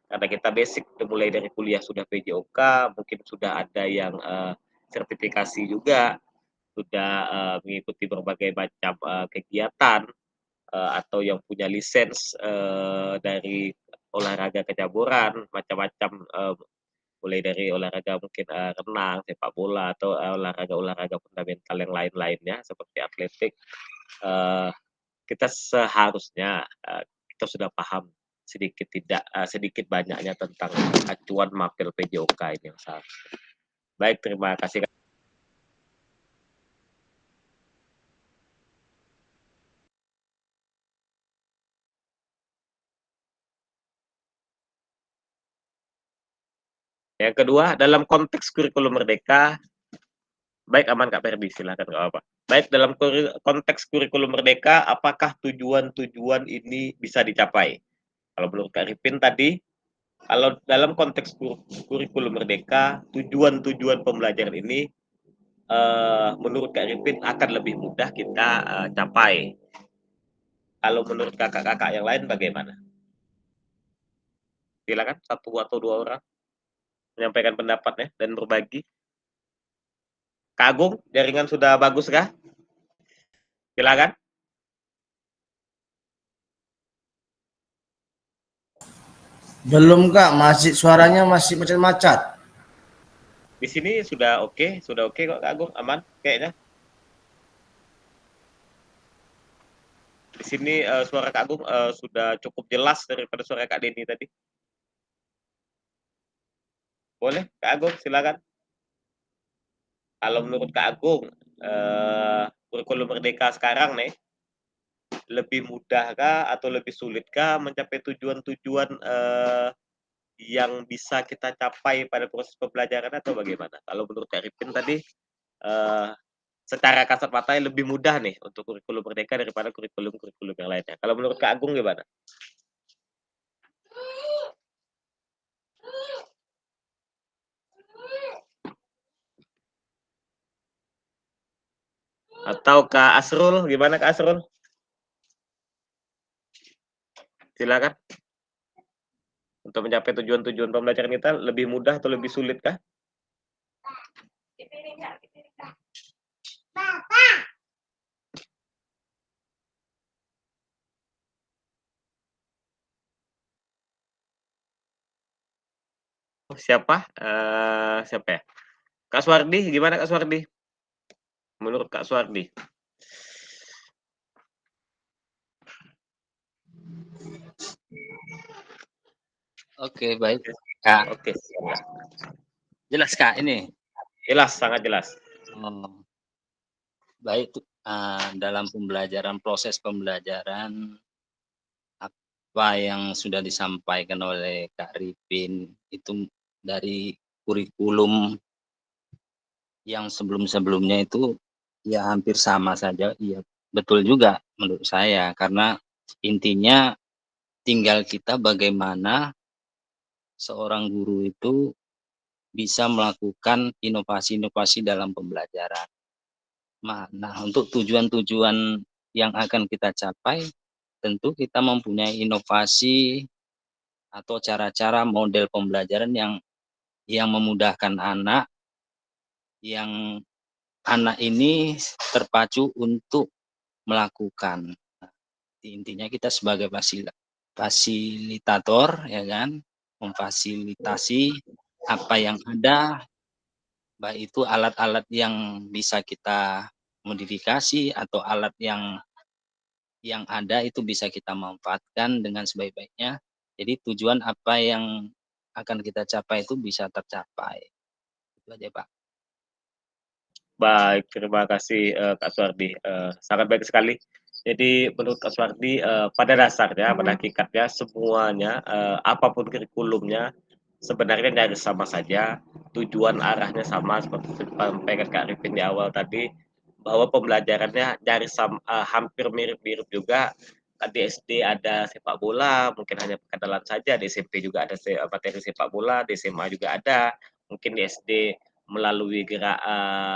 karena kita basic mulai dari kuliah sudah PJOK, mungkin sudah ada yang sertifikasi juga, sudah mengikuti berbagai macam kegiatan atau yang punya lisens dari olahraga kecaburan, macam-macam, mulai dari olahraga mungkin renang, sepak bola, atau olahraga-olahraga fundamental yang lain-lainnya seperti atletik. Kita seharusnya kita sudah paham sedikit banyaknya tentang acuan mapel PJOK ini yang seharusnya. Baik, terima kasih. Yang kedua, dalam konteks kurikulum merdeka, baik aman Kak Ferdi, silakan Kak apa. Baik, dalam konteks kurikulum merdeka, apakah tujuan-tujuan ini bisa dicapai? Kalau menurut Kak Ripin tadi, kalau dalam konteks kurikulum merdeka, tujuan-tujuan pembelajaran ini menurut Kak Ripin akan lebih mudah kita capai. Kalau menurut kakak-kakak yang lain bagaimana? Silakan satu atau dua orang menyampaikan pendapatnya dan berbagi. Kak Agung, jaringan sudah bagus kah? Silakan. Belum Kak, suaranya masih macet-macet. Di sini sudah oke kok Kak Agung, aman kayaknya. Di sini suara Kak Agung sudah cukup jelas daripada suara Kak Denny tadi. Boleh Kak Agung, silakan. Kalau menurut Kak Agung, kurikulum merdeka sekarang nih, lebih mudahkah atau lebih sulitkah mencapai tujuan-tujuan yang bisa kita capai pada proses pembelajaran atau bagaimana? Kalau menurut Kak Ripin tadi, secara kasat mata lebih mudah nih untuk kurikulum merdeka daripada kurikulum-kurikulum yang lainnya. Kalau menurut Kak Agung gimana? Atau Kak Asrul, gimana Kak Asrul? Silakan. untuk mencapai tujuan-tujuan pembelajaran kita lebih mudah atau lebih sulit kah? Siapa? Siapa ya? Kak Suwardi, gimana Kak Suwardi? Menurut Kak Suwardi? Oke, baik, Kak. Oke. Jelas, Kak, ini? Jelas, sangat jelas. Oh. Baik, dalam pembelajaran, proses pembelajaran, apa yang sudah disampaikan oleh Kak Ripin itu dari kurikulum yang sebelum-sebelumnya itu ya hampir sama saja, iya betul juga menurut saya, karena intinya tinggal kita bagaimana seorang guru itu bisa melakukan inovasi-inovasi dalam pembelajaran. Nah, untuk tujuan-tujuan yang akan kita capai, tentu kita mempunyai inovasi atau cara-cara model pembelajaran yang memudahkan anak, yang anak ini terpacu untuk melakukan. Intinya kita sebagai fasilitator, ya kan, memfasilitasi apa yang ada, baik itu alat-alat yang bisa kita modifikasi atau alat yang ada itu bisa kita manfaatkan dengan sebaik-baiknya. Jadi tujuan apa yang akan kita capai itu bisa tercapai. Itu aja, Pak. Baik, terima kasih Kak Suwardi. Sangat baik sekali. Jadi menurut Kak Suwardi, pada dasarnya, pada hakikatnya semuanya, apapun kurikulumnya, sebenarnya nyaris sama saja, tujuan arahnya sama seperti disampaikan Kak Ripin di awal tadi, bahwa pembelajarannya nyaris hampir mirip-mirip juga. Di SD ada sepak bola, mungkin hanya perkenalan saja, di SMP juga ada materi sepak bola, di SMA juga ada, mungkin di SD melalui gerak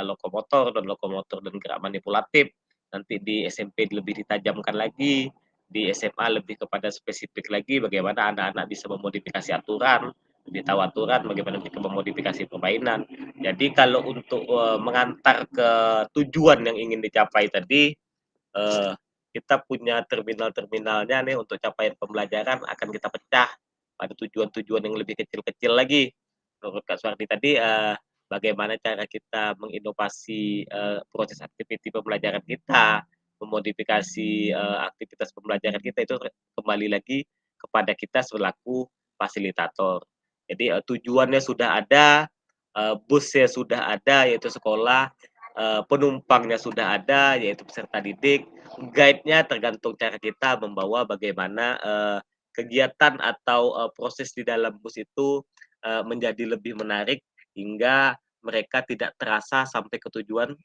lokomotor dan gerak manipulatif, nanti di SMP lebih ditajamkan lagi, di SMA lebih kepada spesifik lagi bagaimana anak-anak bisa memodifikasi aturan, lebih tahu aturan, bagaimana mereka memodifikasi permainan. Jadi kalau untuk mengantar ke tujuan yang ingin dicapai tadi, kita punya terminal-terminalnya nih untuk capaian pembelajaran akan kita pecah pada tujuan-tujuan yang lebih kecil-kecil lagi. Menurut Kak Suwardi tadi, bagaimana cara kita menginovasi proses aktiviti pembelajaran kita, memodifikasi aktivitas pembelajaran kita, itu kembali lagi kepada kita selaku fasilitator. Jadi tujuannya sudah ada, busnya sudah ada yaitu sekolah, penumpangnya sudah ada yaitu peserta didik, guide-nya tergantung cara kita membawa bagaimana kegiatan atau proses di dalam bus itu menjadi lebih menarik hingga mereka tidak terasa sampai ke tujuan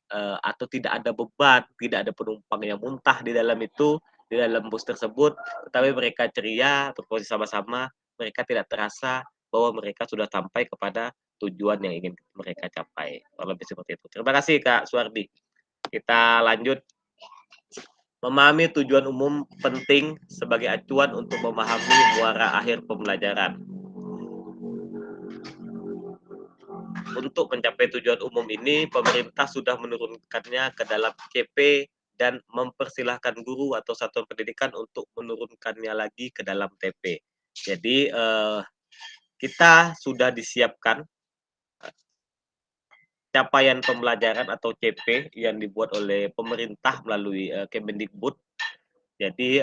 atau tidak ada beban, tidak ada penumpang yang muntah di dalam itu, di dalam bus tersebut, tetapi mereka ceria, berproses sama-sama, mereka tidak terasa bahwa mereka sudah sampai kepada tujuan yang ingin mereka capai. Kalau lebih seperti itu. Terima kasih Kak Suwardi. Kita lanjut. Memahami tujuan umum penting sebagai acuan untuk memahami muara akhir pembelajaran. Untuk mencapai tujuan umum ini, pemerintah sudah menurunkannya ke dalam KP dan mempersilahkan guru atau satuan pendidikan untuk menurunkannya lagi ke dalam TP. Jadi kita sudah disiapkan capaian pembelajaran atau CP yang dibuat oleh pemerintah melalui Kemendikbud. Jadi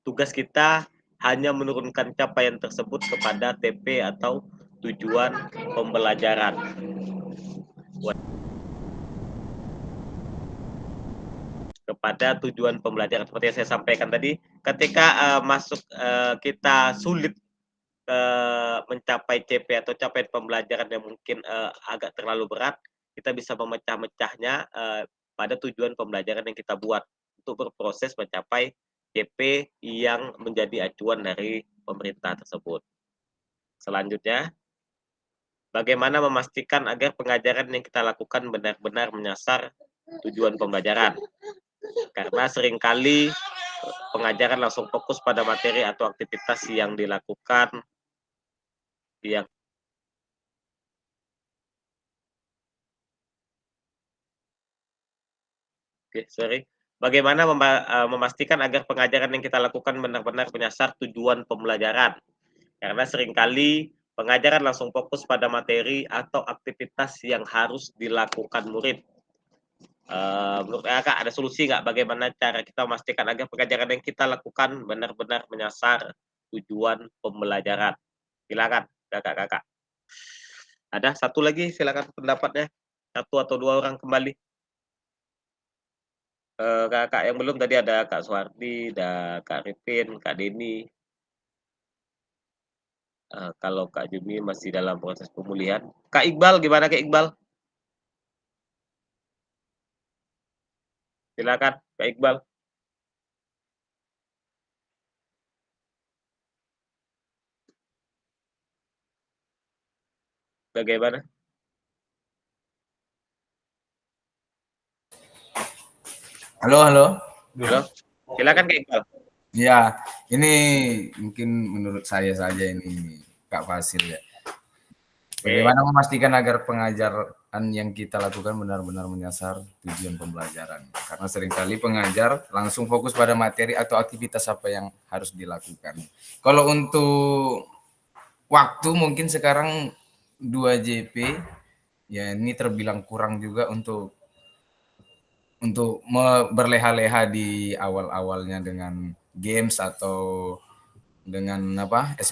tugas kita hanya menurunkan capaian tersebut kepada TP atau tujuan pembelajaran. Kepada tujuan pembelajaran seperti yang saya sampaikan tadi, ketika kita sulit mencapai CP atau capaian pembelajaran yang mungkin agak terlalu berat, kita bisa memecah-mecahnya pada tujuan pembelajaran yang kita buat untuk berproses mencapai CP yang menjadi acuan dari pemerintah tersebut. Selanjutnya, bagaimana memastikan agar pengajaran yang kita lakukan benar-benar menyasar tujuan pembelajaran. Karena seringkali pengajaran langsung fokus pada materi atau aktivitas yang dilakukan Iya. Oke, sorry. Bagaimana memastikan agar pengajaran yang kita lakukan benar-benar menyasar tujuan pembelajaran? Karena seringkali pengajaran langsung fokus pada materi atau aktivitas yang harus dilakukan murid. Menurut Kakak ada solusi nggak bagaimana cara kita memastikan agar pengajaran yang kita lakukan benar-benar menyasar tujuan pembelajaran? Silakan Kakak-kakak. Ada satu lagi silakan pendapatnya. Satu atau dua orang kembali. Kakak yang belum tadi ada Kak Suwardi, ada Kak Ripin, Kak Deni. Kalau Kak Jumi masih dalam proses pemulihan. Kak Iqbal, gimana Kak Iqbal? Silakan Kak Iqbal. Bagaimana? Halo, halo. Halo, silakan Kak Iqbal. Ya, ini mungkin menurut saya saja ini Kak Fasil ya. Bagaimana memastikan agar pengajaran yang kita lakukan benar-benar menyasar tujuan pembelajaran? Karena seringkali pengajar langsung fokus pada materi atau aktivitas apa yang harus dilakukan. Kalau untuk waktu mungkin sekarang 2 JP, ya ini terbilang kurang juga untuk berleha-leha di awal-awalnya dengan games atau dengan ice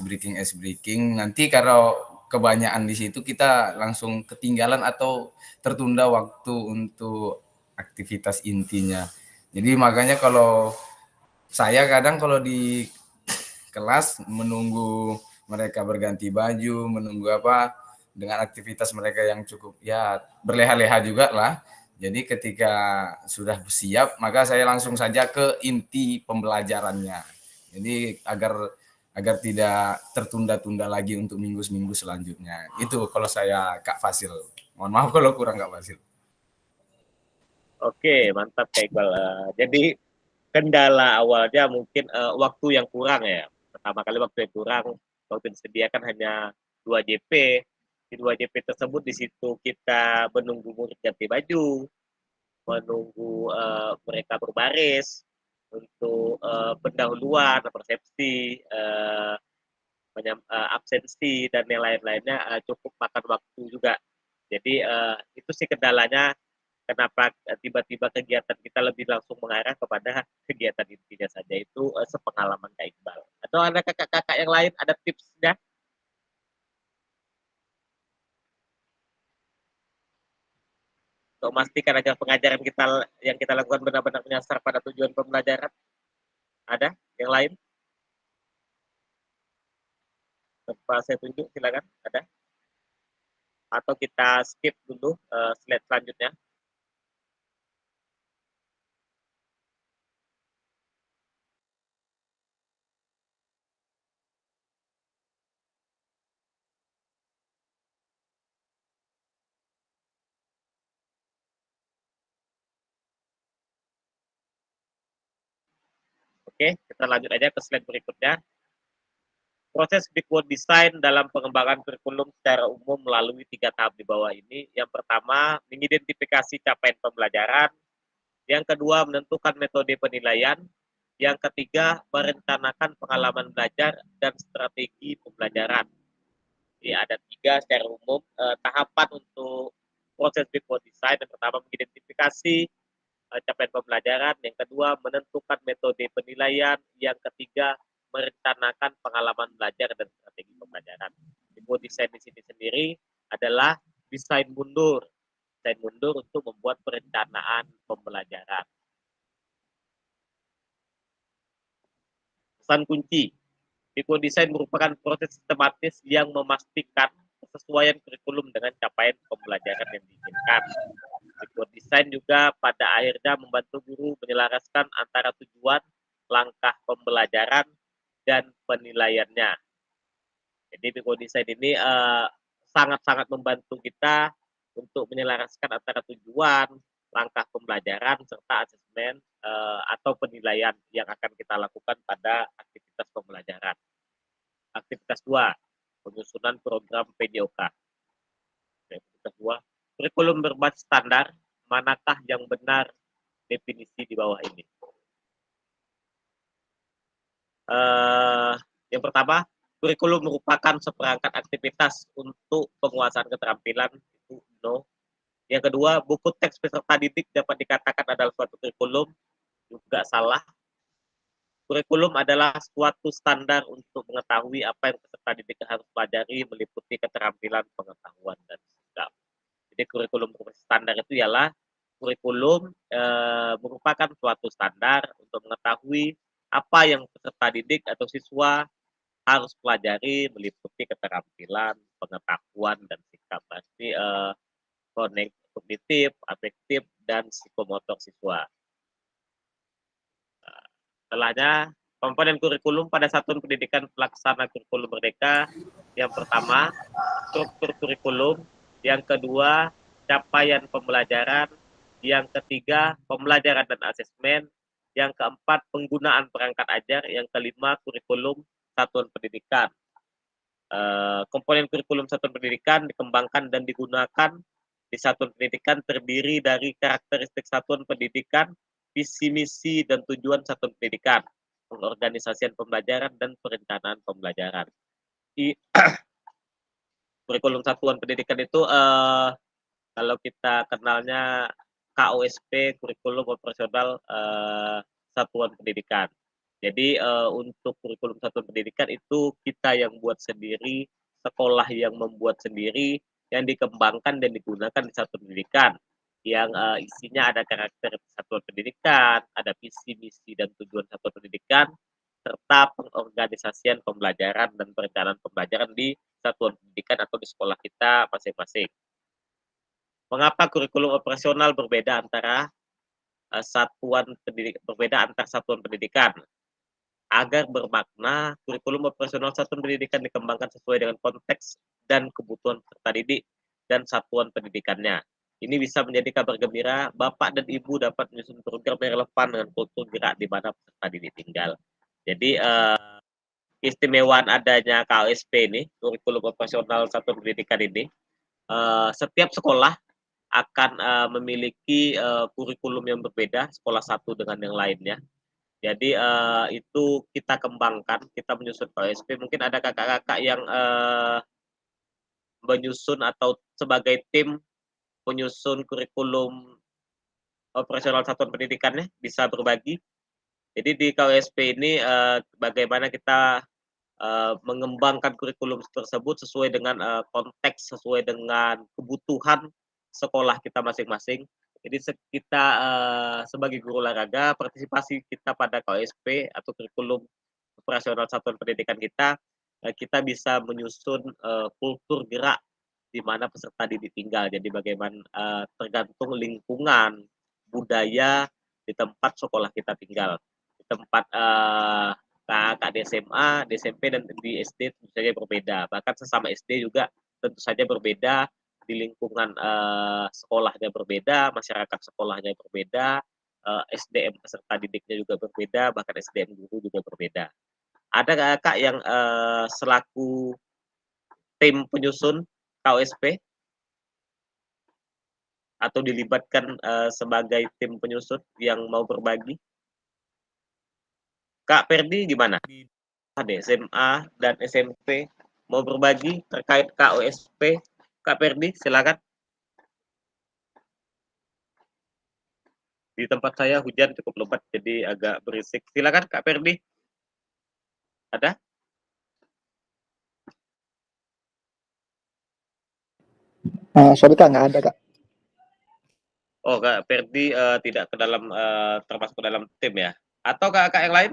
breaking. Nanti kalau kebanyakan di situ kita langsung ketinggalan atau tertunda waktu untuk aktivitas intinya. Jadi makanya kalau saya kadang kalau di kelas menunggu mereka berganti baju, menunggu dengan aktivitas mereka yang cukup ya berleha-leha juga lah. Jadi ketika sudah siap, maka saya langsung saja ke inti pembelajarannya. Jadi agar tidak tertunda-tunda lagi untuk minggu-minggu selanjutnya. Itu kalau saya Kak Fasil. Mohon maaf kalau kurang Kak Fasil. Oke, mantap Kak Iqbal. Jadi kendala awalnya mungkin waktu yang kurang ya. Pertama kali waktu yang kurang, waktu disediakan hanya 2 JP. Di 2 JP tersebut di situ kita menunggu murid ganti baju, menunggu mereka berbaris untuk pendahuluan, persepsi, absensi dan yang lain-lainnya cukup makan waktu juga. Jadi itu sih kendalanya kenapa tiba-tiba kegiatan kita lebih langsung mengarah kepada kegiatan intinya saja itu sepengalaman Kak Iqbal. Atau ada kakak-kakak yang lain ada tipsnya? Untuk memastikan agar pengajaran yang kita lakukan benar-benar menyasar pada tujuan pembelajaran. Ada yang lain? Tanpa saya tunjuk silakan, ada? Atau kita skip dulu slide selanjutnya. Oke, kita lanjut aja ke slide berikutnya. Proses backward design dalam pengembangan kurikulum secara umum melalui 3 tahap di bawah ini. Yang pertama, mengidentifikasi capaian pembelajaran. Yang kedua, menentukan metode penilaian. Yang ketiga, merencanakan pengalaman belajar dan strategi pembelajaran. Jadi ada 3 secara umum tahapan untuk proses backward design. Yang pertama, mengidentifikasi capaian pembelajaran. Yang kedua, menentukan metode penilaian. Yang ketiga, merencanakan pengalaman belajar dan strategi pembelajaran. Backward design di sini sendiri adalah desain mundur untuk membuat perencanaan pembelajaran. Pesan kunci, backward design merupakan proses sistematis yang memastikan kesesuaian kurikulum dengan capaian pembelajaran yang diinginkan. Backward design juga pada akhirnya membantu guru menyelaraskan antara tujuan, langkah pembelajaran, dan penilaiannya. Jadi backward design ini sangat-sangat membantu kita untuk menyelaraskan antara tujuan, langkah pembelajaran, serta asesmen atau penilaian yang akan kita lakukan pada aktivitas pembelajaran. Aktivitas 2, penyusunan program PJOK. Yang kedua, kurikulum berbasis standar, manakah yang benar definisi di bawah ini? Yang pertama, kurikulum merupakan seperangkat aktivitas untuk penguasaan keterampilan, itu no. Yang kedua, buku teks peserta didik dapat dikatakan adalah suatu kurikulum, juga salah. Kurikulum adalah suatu standar untuk mengetahui apa yang peserta didik harus pelajari, meliputi keterampilan, pengetahuan, dan sikap. Jadi kurikulum berbasis standar itu ialah kurikulum merupakan suatu standar untuk mengetahui apa yang peserta didik atau siswa harus pelajari, meliputi keterampilan, pengetahuan, dan sikap. Berarti kognitif, afektif, dan psikomotor siswa. Setelahnya, komponen kurikulum pada satuan pendidikan pelaksana kurikulum merdeka. Yang pertama, struktur kurikulum. Yang kedua, capaian pembelajaran. Yang ketiga, pembelajaran dan asesmen. Yang keempat, penggunaan perangkat ajar. Yang kelima, kurikulum satuan pendidikan. Komponen kurikulum satuan pendidikan dikembangkan dan digunakan di satuan pendidikan terdiri dari karakteristik satuan pendidikan, visi misi dan tujuan satuan pendidikan, pengorganisasian pembelajaran dan perencanaan pembelajaran. Kurikulum satuan pendidikan itu kalau kita kenalnya KOSP, kurikulum operasional satuan pendidikan. Jadi untuk kurikulum satuan pendidikan itu kita yang buat sendiri, sekolah yang membuat sendiri, yang dikembangkan dan digunakan di satuan pendidikan, yang isinya ada karakter satuan pendidikan, ada visi, misi, dan tujuan satuan pendidikan, serta pengorganisasian pembelajaran dan perencanaan pembelajaran di satuan pendidikan atau di sekolah kita masing-masing. Mengapa kurikulum operasional berbeda antara satuan pendidikan? Agar bermakna, kurikulum operasional satuan pendidikan dikembangkan sesuai dengan konteks dan kebutuhan peserta didik dan satuan pendidikannya. Ini bisa menjadi kabar gembira, Bapak dan Ibu dapat menyusun program yang relevan dengan kultur gerak di mana peserta didik tinggal. Jadi keistimewaan adanya KOSP ini, kurikulum operasional satuan pendidikan ini, setiap sekolah akan memiliki kurikulum yang berbeda, sekolah satu dengan yang lainnya. Jadi itu kita kembangkan, kita menyusun KOSP. Mungkin ada kakak-kakak yang menyusun atau sebagai tim penyusun kurikulum operasional satuan pendidikannya bisa berbagi. Jadi di KOSP ini bagaimana kita mengembangkan kurikulum tersebut sesuai dengan konteks, sesuai dengan kebutuhan sekolah kita masing-masing. Jadi kita sebagai guru olahraga, partisipasi kita pada KOSP atau kurikulum operasional satuan pendidikan kita bisa menyusun kultur gerak di mana peserta didik tinggal. Jadi bagaimana tergantung lingkungan, budaya di tempat sekolah kita tinggal. Di tempat kakak di SMA, di SMP, dan di SD tentu saja berbeda. Bahkan sesama SD juga tentu saja berbeda. Di lingkungan sekolahnya berbeda, masyarakat sekolahnya berbeda, SDM peserta didiknya juga berbeda, bahkan SDM guru juga berbeda. Ada kakak yang selaku tim penyusun KOSP atau dilibatkan sebagai tim penyusun yang mau berbagi? Kak Perdi gimana? Ada SMA dan SMP mau berbagi terkait KOSP? Kak Perdi, silakan. Di tempat saya hujan cukup lebat, jadi agak berisik. Silakan Kak Perdi. Ada? Sorry Kak, nggak ada Kak. Oh, Kak Perdi tidak ke dalam termasuk ke dalam tim ya? Atau kakak yang lain?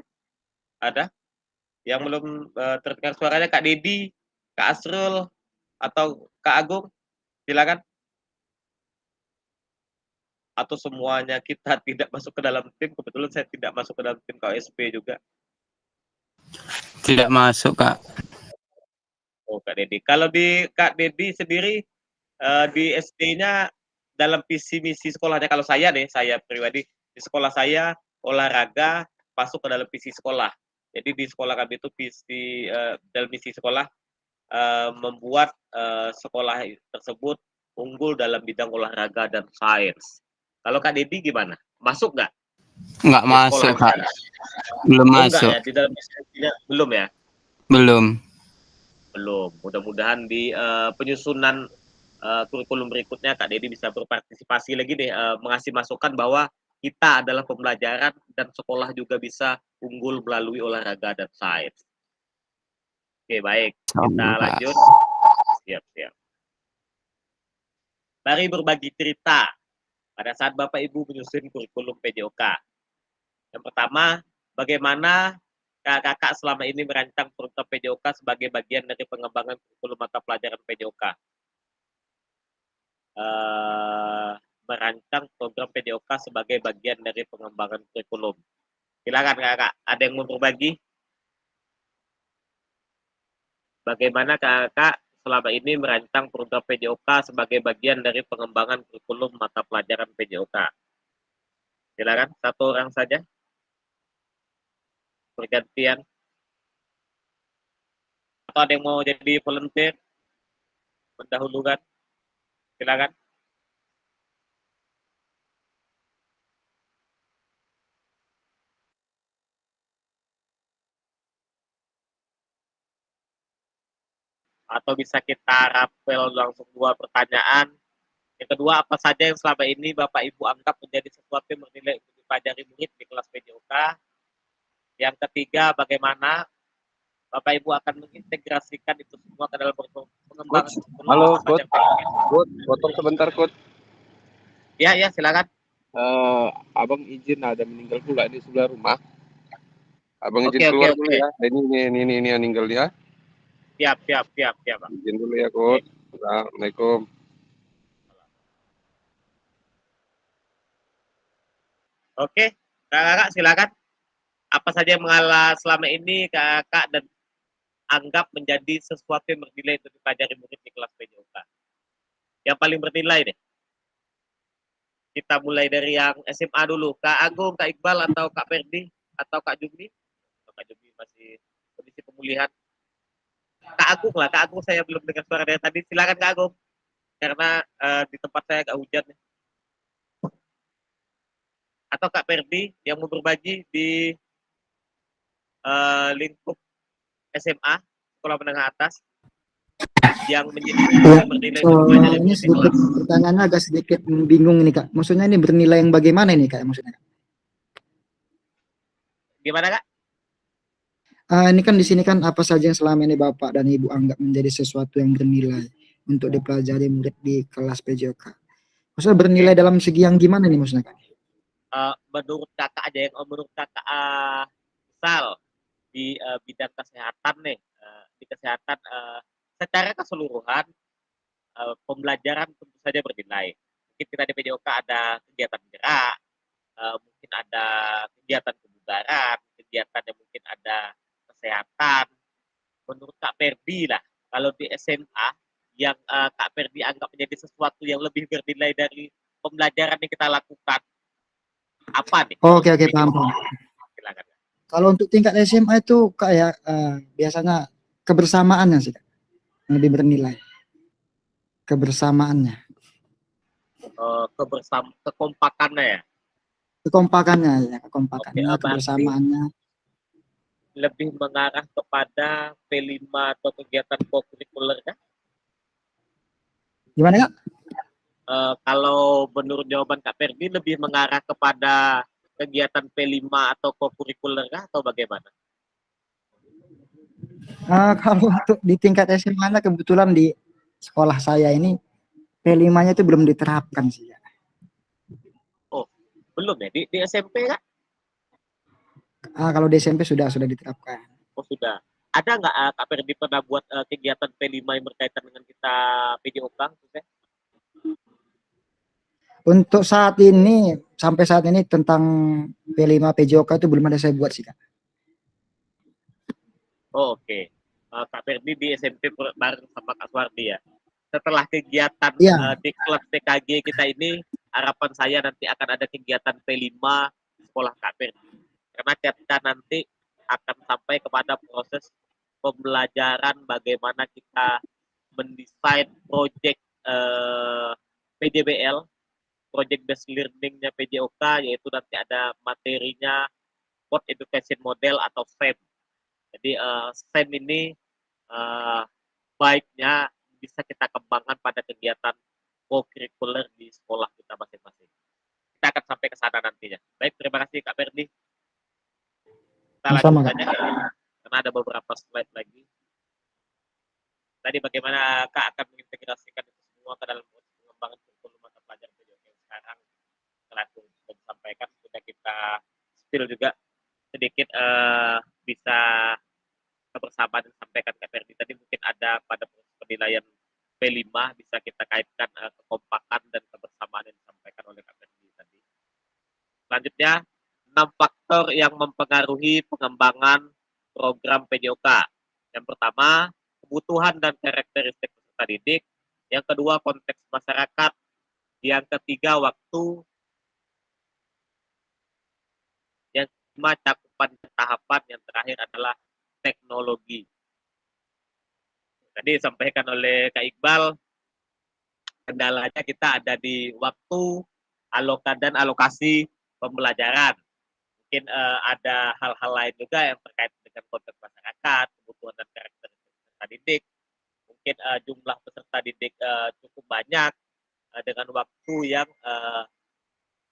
Ada? Yang belum terdengar suaranya, Kak Dedi, Kak Asrul, atau Kak Agung? Silakan. Atau semuanya kita tidak masuk ke dalam tim? Kebetulan saya tidak masuk ke dalam tim KOSP juga. Tidak masuk, Kak. Oh, Kak Dedi. Kalau di Kak Dedi sendiri di SD-nya dalam visi misi sekolahnya, kalau saya nih, saya pribadi di sekolah saya olahraga masuk ke dalam visi sekolah. Jadi di sekolah kami itu visi dalam misi sekolah membuat sekolah tersebut unggul dalam bidang olahraga dan sains. Kalau Kak Dedi gimana? Masuk nggak? Nggak masuk, Kak. Belum Oh, masuk. enggak ya, di dalam seleksinya belum ya? Belum. Belum. Mudah-mudahan di penyusunan kurikulum berikutnya Kak Dedi bisa berpartisipasi lagi deh, mengasih masukan bahwa kita adalah pembelajaran dan sekolah juga bisa unggul melalui olahraga dan sains. Oke, baik. Kita lanjut. Siap. Mari berbagi cerita pada saat Bapak Ibu menyusun kurikulum PJOK. Yang pertama, bagaimana kakak selama ini merancang program PJOK sebagai bagian dari pengembangan kurikulum mata pelajaran PJOK? Merancang program PJOK sebagai bagian dari pengembangan kurikulum. Silakan kakak, ada yang mau berbagi? Bagaimana kakak selama ini merancang program PJOK sebagai bagian dari pengembangan kurikulum mata pelajaran PJOK? Silakan, satu orang saja. Bergantian. Atau ada yang mau jadi volunteer? Mendahulukan. Silakan. Atau bisa kita rapel langsung 2 pertanyaan. Yang kedua, apa saja yang selama ini Bapak Ibu anggap menjadi sesuatu yang bernilai untuk dipelajari murid di kelas PJOK? Yang ketiga, bagaimana Bapak Ibu akan mengintegrasikan itu semua ke dalam pengembangan. Halo, Coach. Potong sebentar, Coach. Ya, silakan. Abang izin ada meninggal pula di sebelah rumah. Abang izin Oke, keluar oke, dulu oke. ya. Ini yang meninggal ya. Siap, Pak. Izin dulu ya, Coach. Assalamualaikum. Oke, kakak silakan. Apa saja yang mengalah selama ini kakak dan anggap menjadi sesuatu yang bernilai untuk dipelajari murid di kelas PJOK? Yang paling bernilai deh. Kita mulai dari yang SMA dulu. Kak Agung, Kak Iqbal, atau Kak Ferdi, atau Kak Jumbi? Kak Jumbi masih kondisi pemulihan. Kak Agung lah, Kak Agung saya belum dengar suara dari tadi. Silakan Kak Agung. Karena di tempat saya agak hujan. Atau Kak Ferdi yang mau berbagi di lingkup SMA, sekolah menengah atas, yang menjadi bernilai untuk belajar ini sedikit pertanyaannya agak sedikit bingung ini Kak. Maksudnya ini bernilai yang bagaimana ini Kak maksudnya? Gimana Kak? Ini kan di sini kan apa saja yang selama ini Bapak dan Ibu anggap menjadi sesuatu yang bernilai untuk dipelajari murid di kelas PJOK. Maksudnya bernilai dalam segi yang gimana nih maksudnya Kak? Menurut kakak aja yang menurut kakak misal di bidang kesehatan nih, di kesehatan secara keseluruhan pembelajaran tentu saja bernilai. Mungkin kita di PJOK ada kegiatan gerak, mungkin ada kegiatan kebugaran, kegiatan yang mungkin ada kesehatan. Menurut Kak Ferdi lah, kalau di SMA yang Kak Ferdi anggap menjadi sesuatu yang lebih bernilai dari pembelajaran yang kita lakukan, apa nih? Oke, paham. Silakan. Kalau untuk tingkat SMA itu kayak biasanya kebersamaannya sih Kak, yang lebih bernilai. Kebersamaannya. Kekompakannya ya? Kekompakannya, Oke, kebersamaannya. Lebih mengarah kepada P5 atau kegiatan co-curricular kan? Gimana Kak? Kalau menurut jawaban Kak Ferdi lebih mengarah kepada kegiatan P5 atau co-curricular kah atau bagaimana? Kalau untuk di tingkat SMA kebetulan di sekolah saya ini P5-nya itu belum diterapkan sih. Oh, belum ya? Di SMP kan? Kalau di SMP sudah diterapkan. Oh, sudah. Ada nggak Kak Ferdi pernah buat kegiatan P5 yang berkaitan dengan kita PJOK? Untuk saat ini, sampai saat ini tentang P5 PJOK itu belum ada saya buat sih Kak. Oh, oke. Kak Ferdi di SMP bareng sama Kak Suwardi ya. Setelah kegiatan di klub TKG kita ini, harapan saya nanti akan ada kegiatan P5 sekolah Kak Ferdi. Karena kita nanti akan sampai kepada proses pembelajaran bagaimana kita mendesain project PJBL, project based learning-nya PJOK, yaitu nanti ada materinya Sport Education Model atau SEM. Jadi SEM ini baiknya bisa kita kembangkan pada kegiatan co-curricular di sekolah kita masing-masing. Kita akan sampai ke sana nantinya. Baik, terima kasih Kak Ferdi. Kita lanjut saja karena ada beberapa slide lagi. Tadi bagaimana Kak akan mengintegrasikan itu semua ke dalam pengembangan kurikulum mata pelajaran PJOK yang sekarang telah disampaikan, sudah kita spill juga sedikit bisa kebersamaan yang disampaikan Kak Ferdi tadi, mungkin ada pada penilaian P5 bisa kita kaitkan kekompakan dan kebersamaan yang disampaikan oleh Kak Ferdi tadi. Selanjutnya 6 faktor yang mempengaruhi pengembangan program PJOK. Yang pertama, kebutuhan dan karakteristik peserta didik. Yang kedua, konteks masyarakat. Yang ketiga, waktu. Yang kelima, cakupan tahapan. Yang terakhir adalah teknologi. Tadi disampaikan oleh Kak Iqbal, kendalanya kita ada di waktu, dan alokasi pembelajaran. Mungkin ada hal-hal lain juga yang terkait dengan konteks masyarakat, kebutuhan dan karakteristik peserta didik. Mungkin jumlah peserta didik cukup banyak dengan waktu yang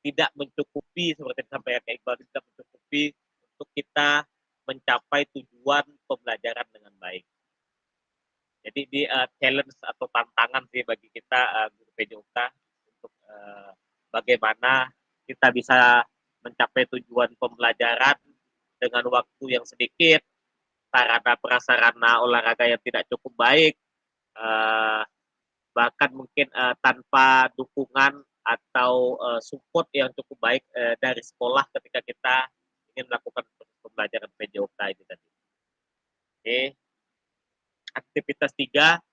tidak mencukupi, seperti disampaikan Kak Iqbal, tidak mencukupi untuk kita mencapai tujuan pembelajaran dengan baik. Jadi di challenge atau tantangan sih bagi kita guru PJOK untuk bagaimana kita bisa mencapai tujuan pembelajaran dengan waktu yang sedikit, sarana prasarana olahraga yang tidak cukup baik, bahkan mungkin tanpa dukungan atau support yang cukup baik dari sekolah ketika kita ingin melakukan pembelajaran PJOK ini tadi. Oke. Aktivitas 3,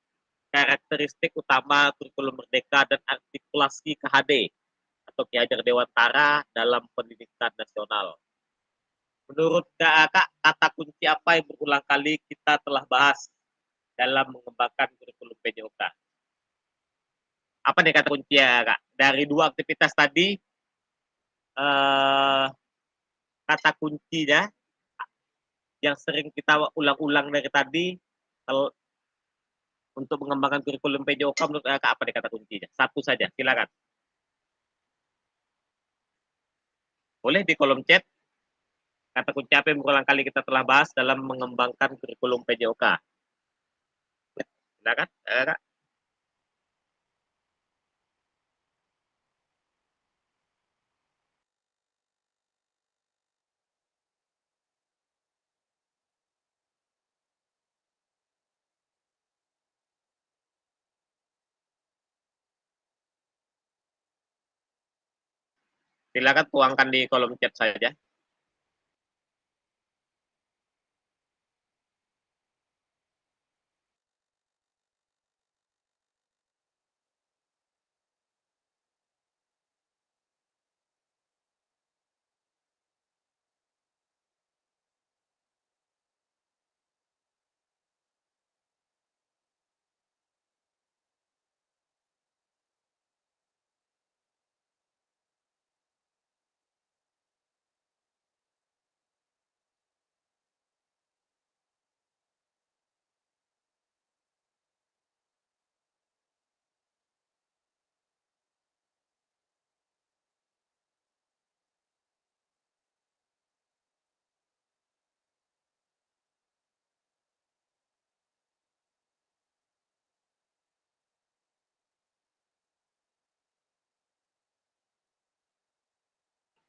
karakteristik utama kurikulum merdeka dan artikulasi KHD atau Ki Hajar Dewantara dalam pendidikan nasional. Menurut Kak, kata kunci apa yang berulang kali kita telah bahas dalam mengembangkan kurikulum PJOK? Apa nih kata kunci ya Kak? Dari 2 aktivitas tadi, kata kuncinya yang sering kita ulang-ulang dari tadi, kalau untuk mengembangkan kurikulum PJOK menurut Kak apa nih kata kuncinya? Satu saja, silakan. Boleh di kolom chat. Kata kunci apa yang berulang kali kita telah bahas dalam mengembangkan kurikulum PJOK? Silakan, Kak. Silakan tuangkan di kolom chat saja.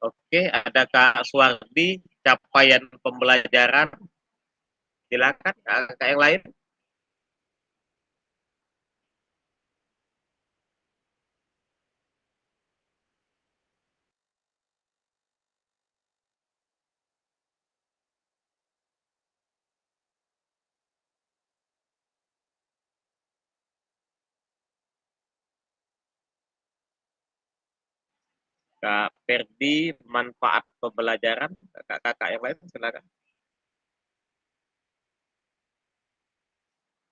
Oke, ada Kak Suwardi, capaian pembelajaran. Silakan Kak yang lain. Kak Ferdi, manfaat pembelajaran. Kakak-kakak yang lain silakan.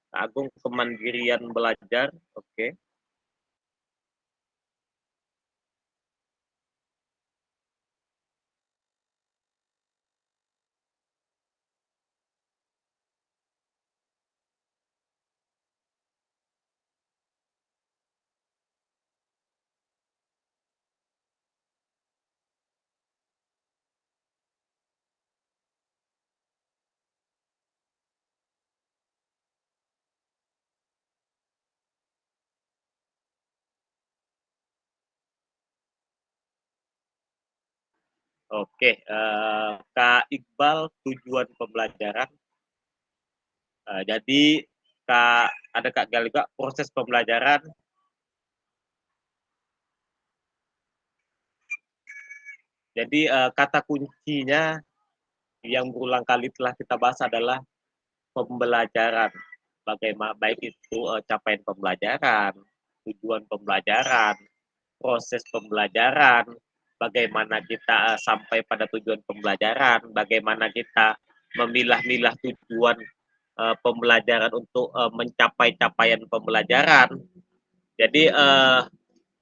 Kak Agung, kemandirian belajar, oke. Oke, Kak Iqbal, tujuan pembelajaran. Jadi ada Kak Gal juga, proses pembelajaran. Jadi kata kuncinya yang berulang kali telah kita bahas adalah pembelajaran. Bagaimana baik itu capaian pembelajaran, tujuan pembelajaran, proses pembelajaran, bagaimana kita sampai pada tujuan pembelajaran, bagaimana kita memilah-milah tujuan pembelajaran untuk mencapai capaian pembelajaran. Jadi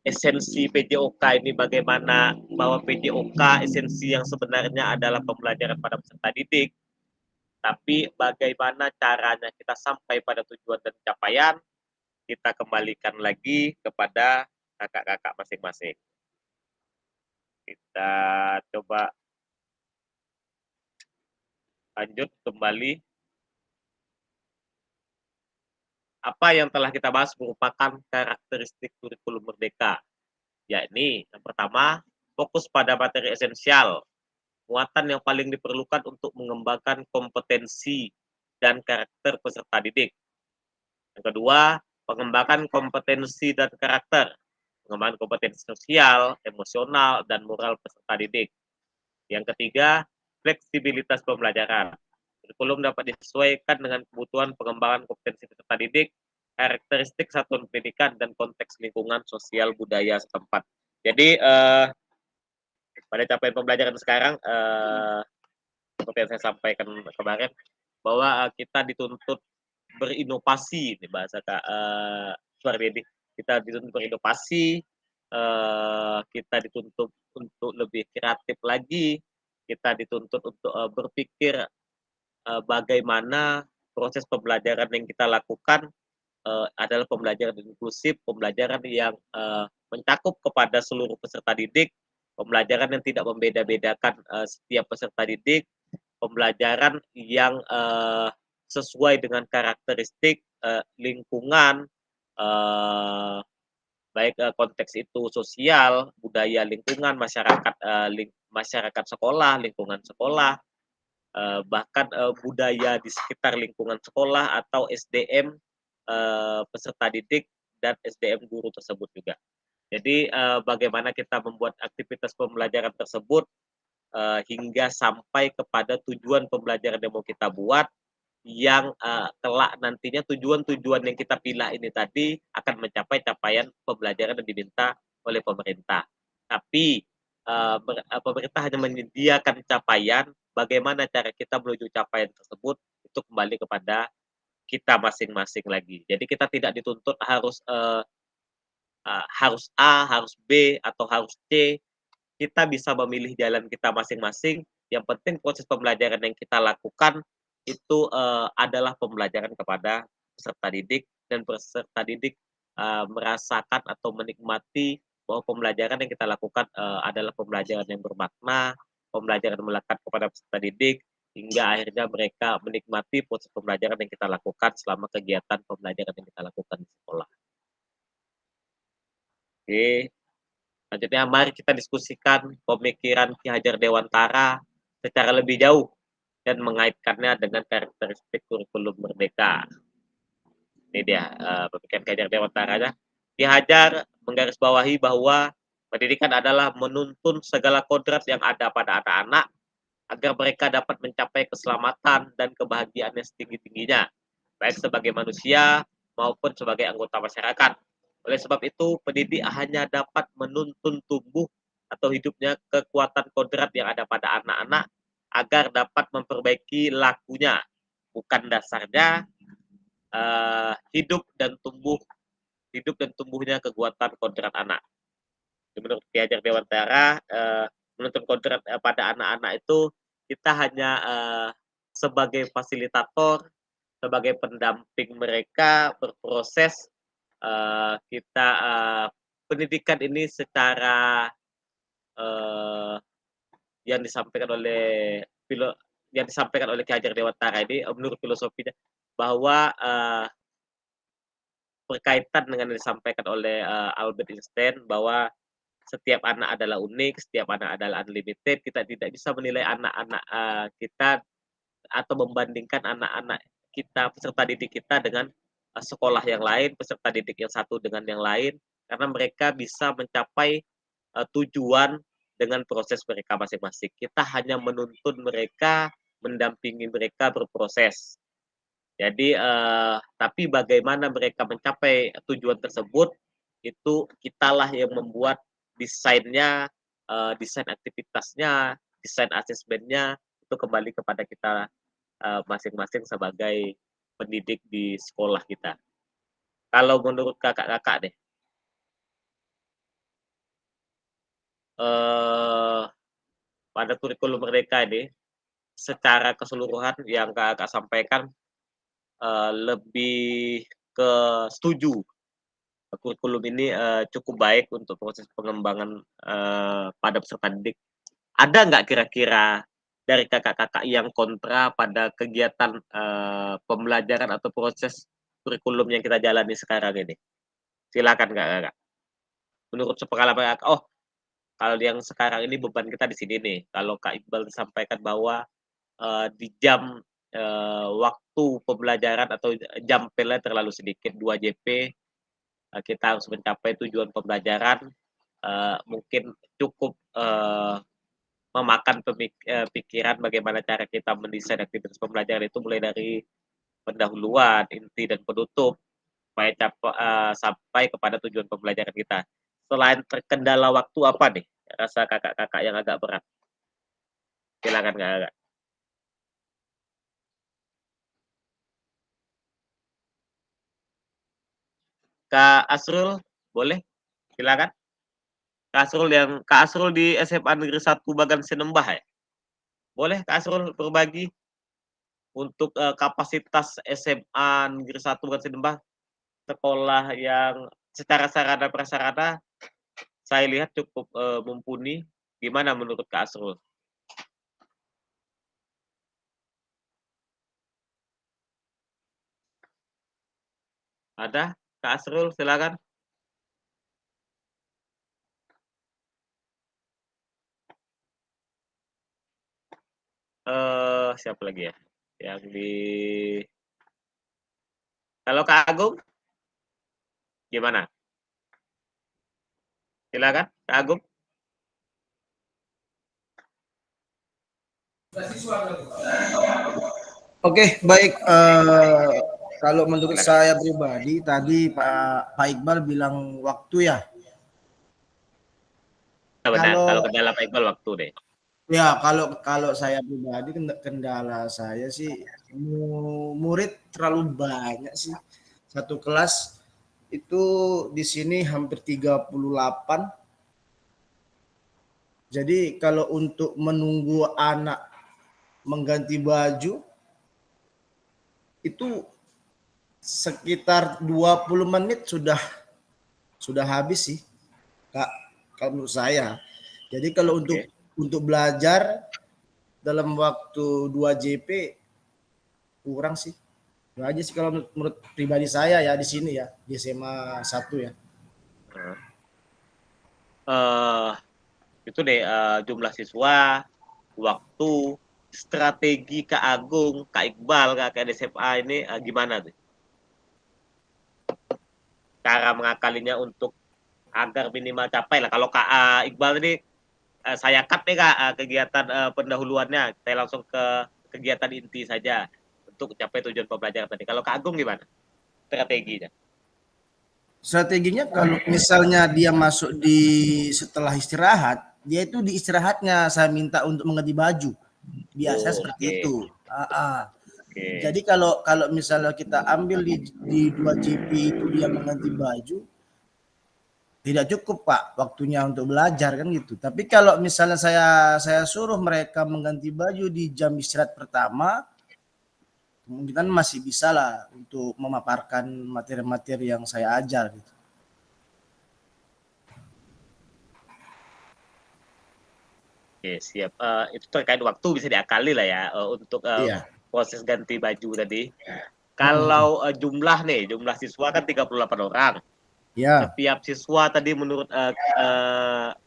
esensi PJOK ini bagaimana bahwa PJOK esensi yang sebenarnya adalah pembelajaran pada peserta didik, tapi bagaimana caranya kita sampai pada tujuan dan capaian, kita kembalikan lagi kepada kakak-kakak masing-masing. Kita coba lanjut kembali. Apa yang telah kita bahas merupakan karakteristik kurikulum merdeka, yakni yang pertama, fokus pada materi esensial, muatan yang paling diperlukan untuk mengembangkan kompetensi dan karakter peserta didik. Yang kedua, pengembangan kompetensi dan karakter, pengembangan kompetensi sosial, emosional, dan moral peserta didik. Yang ketiga, fleksibilitas pembelajaran. Kurikulum dapat disesuaikan dengan kebutuhan pengembangan kompetensi peserta didik, karakteristik satuan pendidikan, dan konteks lingkungan sosial budaya setempat. Jadi pada capaian pembelajaran sekarang, seperti yang saya sampaikan kemarin, bahwa kita dituntut berinovasi, ini bahasa Kak Suardi, kita dituntut berinovasi, kita dituntut untuk lebih kreatif lagi, kita dituntut untuk berpikir bagaimana proses pembelajaran yang kita lakukan adalah pembelajaran inklusif, pembelajaran yang mencakup kepada seluruh peserta didik, pembelajaran yang tidak membeda-bedakan setiap peserta didik, pembelajaran yang sesuai dengan karakteristik lingkungan, baik konteks itu sosial, budaya lingkungan, masyarakat sekolah, lingkungan sekolah, bahkan budaya di sekitar lingkungan sekolah atau SDM peserta didik dan SDM guru tersebut juga. Jadi bagaimana kita membuat aktivitas pembelajaran tersebut hingga sampai kepada tujuan pembelajaran yang mau kita buat, yang kelak nantinya tujuan-tujuan yang kita pilih ini tadi akan mencapai capaian pembelajaran yang diminta oleh pemerintah. Tapi pemerintah hanya menyediakan capaian, bagaimana cara kita menuju capaian tersebut itu kembali kepada kita masing-masing lagi. Jadi kita tidak dituntut harus A, harus B, atau harus C. Kita bisa memilih jalan kita masing-masing. Yang penting proses pembelajaran yang kita lakukan itu adalah pembelajaran kepada peserta didik, dan peserta didik merasakan atau menikmati bahwa pembelajaran yang kita lakukan adalah pembelajaran yang bermakna, pembelajaran melekat kepada peserta didik, hingga akhirnya mereka menikmati proses pembelajaran yang kita lakukan selama kegiatan pembelajaran yang kita lakukan di sekolah. Oke, selanjutnya mari kita diskusikan pemikiran Ki Hajar Dewantara secara lebih jauh dan mengaitkannya dengan karakteristik kurikulum merdeka. Ini dia pemikiran Ki Hajar Dewantaranya. Ki Hajar menggarisbawahi bahwa pendidikan adalah menuntun segala kodrat yang ada pada anak-anak agar mereka dapat mencapai keselamatan dan kebahagiaan yang setinggi-tingginya, baik sebagai manusia maupun sebagai anggota masyarakat. Oleh sebab itu, pendidik hanya dapat menuntun tumbuh atau hidupnya kekuatan kodrat yang ada pada anak-anak agar dapat memperbaiki lakunya, bukan dasarnya, hidup dan tumbuhnya kekuatan kodrat anak. Menurut Ki Hajar Dewantara, menuntun kodrat pada anak-anak itu kita hanya sebagai fasilitator, sebagai pendamping mereka berproses. Kita pendidikan ini secara yang disampaikan oleh Ki Hajar Dewantara ini, menurut filosofinya bahwa berkaitan dengan yang disampaikan oleh Albert Einstein bahwa setiap anak adalah unik, setiap anak adalah unlimited. Kita tidak bisa menilai anak-anak kita atau membandingkan anak-anak kita, peserta didik kita dengan sekolah yang lain, peserta didik yang satu dengan yang lain, karena mereka bisa mencapai tujuan dengan proses mereka masing-masing. Kita hanya menuntun mereka, mendampingi mereka berproses. Jadi, tapi bagaimana mereka mencapai tujuan tersebut, itu kitalah yang membuat desainnya, desain aktivitasnya, desain asesmennya, itu kembali kepada kita masing-masing sebagai pendidik di sekolah kita. Kalau menurut kakak-kakak deh, pada kurikulum mereka ini, secara keseluruhan yang kakak sampaikan, lebih ke setuju kurikulum ini cukup baik untuk proses pengembangan pada peserta didik. Ada nggak kira-kira dari kakak-kakak yang kontra pada kegiatan pembelajaran atau proses kurikulum yang kita jalani sekarang ini? Silakan kakak-kakak. Menurut sepengalaman kakak, oh kalau yang sekarang ini beban kita di sini nih. Kalau Kak Iqbal sampaikan bahwa di jam waktu pembelajaran atau jam pelnya terlalu sedikit, 2 JP, kita harus mencapai tujuan pembelajaran, mungkin cukup memakan pikiran bagaimana cara kita mendesain aktivitas pembelajaran itu mulai dari pendahuluan, inti, dan penutup, sampai kepada tujuan pembelajaran kita. Selain terkendala waktu, apa nih rasa kakak-kakak yang agak berat? Silakan kakak. Kak Asrul, boleh? Silakan. Kak Asrul di SMA Negeri 1 Bagan Sinembah ya? Boleh Kak Asrul berbagi untuk kapasitas SMA Negeri 1 Bagan Sinembah, sekolah yang secara sarana prasarana saya lihat cukup mumpuni. Gimana menurut Kak Asrul? Ada? Kak Asrul, silakan. Siapa lagi ya? Yang di Kalau Kak Agung? Gimana? Silakan, Kak Agung. Oke, baik. Kalau menurut saya pribadi, tadi Pak Iqbal bilang waktu ya. Benar, kalau kendala Pak Iqbal waktu deh. Ya, kalau saya pribadi kendala saya sih murid terlalu banyak sih. Satu kelas itu di sini hampir 38. Jadi kalau untuk menunggu anak mengganti baju itu sekitar 20 menit sudah habis sih, Kak, kalau menurut saya. Jadi kalau untuk belajar dalam waktu 2 JP kurang sih. Itu aja sih kalau menurut pribadi saya ya di sini ya, di SMA 1 ya. Itu deh jumlah siswa, waktu, strategi Kak Agung, Kak Iqbal, Kak SMA ini gimana tuh? Cara mengakalinya untuk agar minimal capai lah. Kalau Kak Iqbal ini saya cut nih Kak kegiatan pendahuluannya, saya langsung ke kegiatan inti saja untuk capai tujuan pembelajaran tadi. Kalau Kak Agung gimana strateginya? Strateginya kalau misalnya dia masuk setelah istirahat, dia itu di istirahatnya saya minta untuk mengganti baju. Biasa seperti itu. Oke. Jadi kalau misalnya kita ambil di 2 GP itu dia mengganti baju, tidak cukup Pak waktunya untuk belajar kan gitu. Tapi kalau misalnya saya suruh mereka mengganti baju di jam istirahat pertama, kemungkinan masih bisa lah untuk memaparkan materi-materi yang saya ajar gitu. Oke, siap. Itu terkait waktu bisa diakali lah ya untuk Iya. proses ganti baju tadi. Kalau jumlah siswa kan 38 orang. Ya. Setiap siswa tadi menurut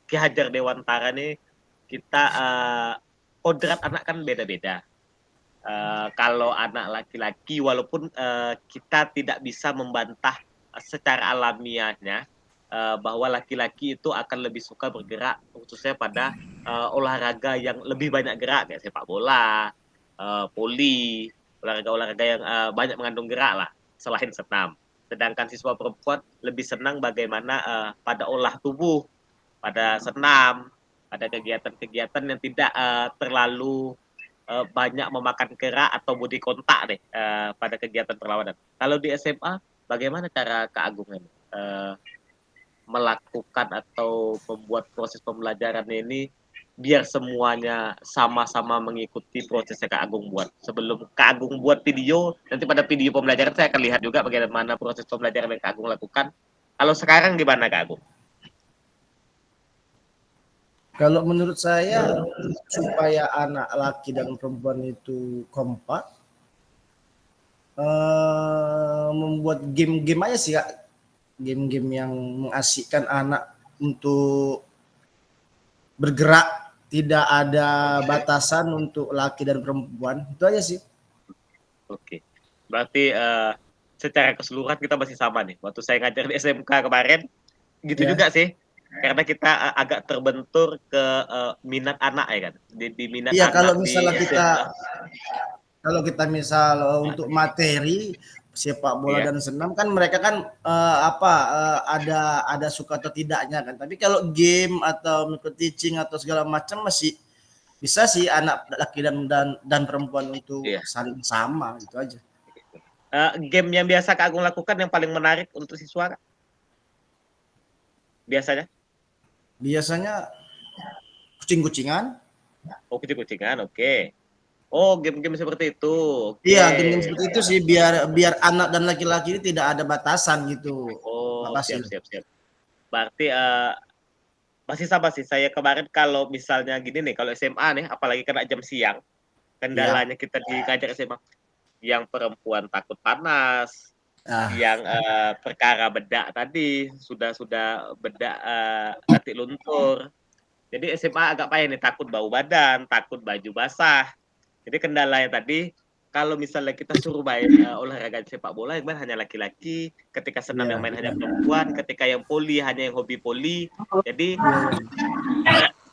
Ki Hajar Dewantara nih, kita kodrat anak kan beda-beda. Kalau anak laki-laki, walaupun kita tidak bisa membantah secara alamiahnya bahwa laki-laki itu akan lebih suka bergerak, khususnya pada olahraga yang lebih banyak gerak, kayak sepak bola, voli, olahraga-olahraga yang banyak mengandung gerak lah, selain senam. Sedangkan siswa perempuan lebih senang bagaimana pada olah tubuh, pada senam, pada kegiatan-kegiatan yang tidak terlalu banyak memakan gerak atau body kontak nih pada kegiatan perlawanan. Kalau di SMA, bagaimana cara Kak Agung ini melakukan atau membuat proses pembelajaran ini biar semuanya sama-sama mengikuti prosesnya Kak Agung buat? Sebelum Kak Agung buat video, nanti pada video pembelajaran saya akan lihat juga bagaimana proses pembelajaran yang Kak Agung lakukan. Kalau sekarang gimana Kak Agung? Kalau menurut saya, supaya anak laki dan perempuan itu kompak, membuat game-game aja sih Kak. Game-game yang mengasyikkan anak untuk bergerak, tidak ada batasan untuk laki dan perempuan, itu aja sih. Oke, berarti secara keseluruhan kita masih sama nih. Waktu saya ngajar di SMK kemarin, gitu juga sih. Karena kita agak terbentur ke minat anak ya kan. Di minat anak kalau di misalnya SMK. kita misal untuk materi sepak bola dan senam kan mereka kan ada suka atau tidaknya kan. Tapi kalau game atau micro teaching atau segala macam masih bisa sih anak laki dan perempuan untuk saling sama gitu aja. Game yang biasa Kak Agung lakukan yang paling menarik untuk siswa Kak? Biasanya kucing-kucingan. Oh, kucing-kucingan, oke. Oh, game-game seperti itu. Iya, game-game seperti itu sih biar anak dan laki-laki ini tidak ada batasan gitu. Oh, siap. Berarti masih sama sih. Saya kemarin kalau misalnya gini nih, kalau SMA nih, apalagi kena jam siang, kendalanya kita di ngajar SMA, yang perempuan takut panas, yang perkara bedak tadi sudah bedak nanti luntur. Jadi SMA agak payah nih, takut bau badan, takut baju basah. Jadi kendalanya tadi, kalau misalnya kita suruh main olahraga sepak bola yang main hanya laki-laki, ketika senam yang main hanya perempuan, ketika yang poli hanya yang hobi poli. Jadi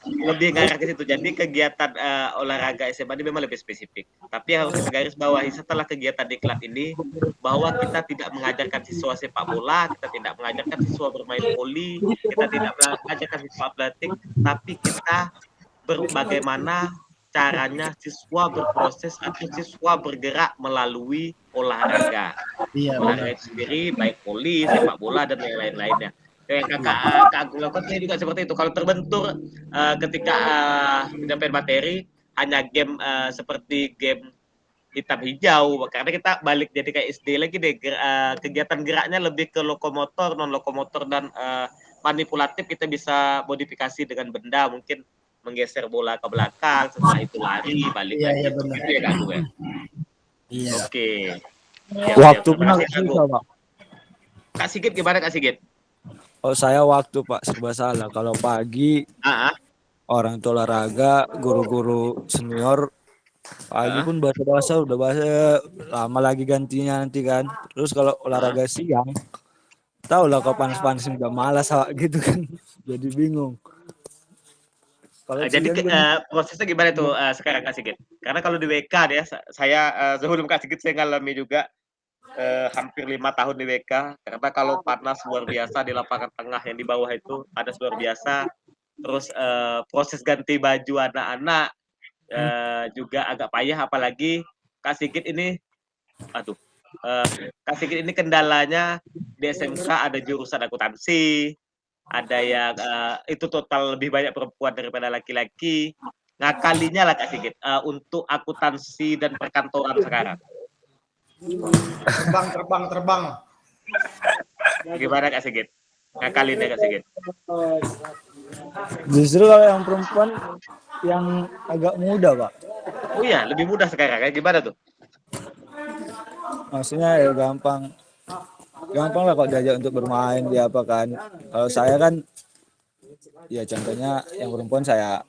lebih ngarah ke situ. Jadi kegiatan olahraga SMA ini memang lebih spesifik. Tapi harus kita garis bawahi setelah kegiatan diklat ini, bahwa kita tidak mengajarkan siswa sepak bola, kita tidak mengajarkan siswa bermain voli, kita tidak mengajarkan siswa atletik, tapi kita bagaimana caranya siswa berproses atau siswa bergerak melalui olahraga. Olahraga sendiri, baik voli, sepak bola, dan yang lain-lainnya. Kayak Kak Agung lakukan juga seperti itu. Kalau terbentur ketika menyampaikan materi hanya game seperti game hitam hijau, karena kita balik jadi kayak SD lagi deh, kegiatan geraknya lebih ke lokomotor, non lokomotor, dan manipulatif. Kita bisa modifikasi dengan benda, mungkin menggeser bola ke belakang, setelah itu lari balik lagi. Gitu ya Kak Agung ya. Iya. Oke. Waktu pun susah Pak. Kak Sigit gimana Kak Sigit? Oh, saya waktu Pak serba salah. Kalau pagi orang tua olahraga, guru-guru senior pagi pun bahasa udah bahasa lama lagi gantinya nanti kan. Terus kalau olahraga siang, tahu lah kalau panas-panas udah malas gitu kan. Jadi bingung. Jadi prosesnya gimana tuh sekarang Kak Sigit? Karena kalau di WK ya, saya sebelum Kak Sigit saya ngalami juga hampir 5 tahun di WK, karena kalau panas luar biasa di lapangan tengah yang di bawah itu panas luar biasa. Terus proses ganti baju anak-anak juga agak payah, apalagi Kak Sigit ini Aduh, Kak Sigit ini kendalanya di SMK ada jurusan akuntansi, ada yang itu total lebih banyak perempuan daripada laki-laki. Ngakalinya lah Kak Sigit untuk akuntansi dan perkantoran sekarang. Terbang. Gimana Kak Sigit? Ngakalinnya Kak Sigit? Justru kalau yang perempuan yang agak muda, Pak. Oh iya, lebih mudah sekarang. Kayak gimana tuh? Maksudnya ya gampang lah kalau diajak untuk bermain dia apa kan. Kalau saya kan ya contohnya yang perempuan saya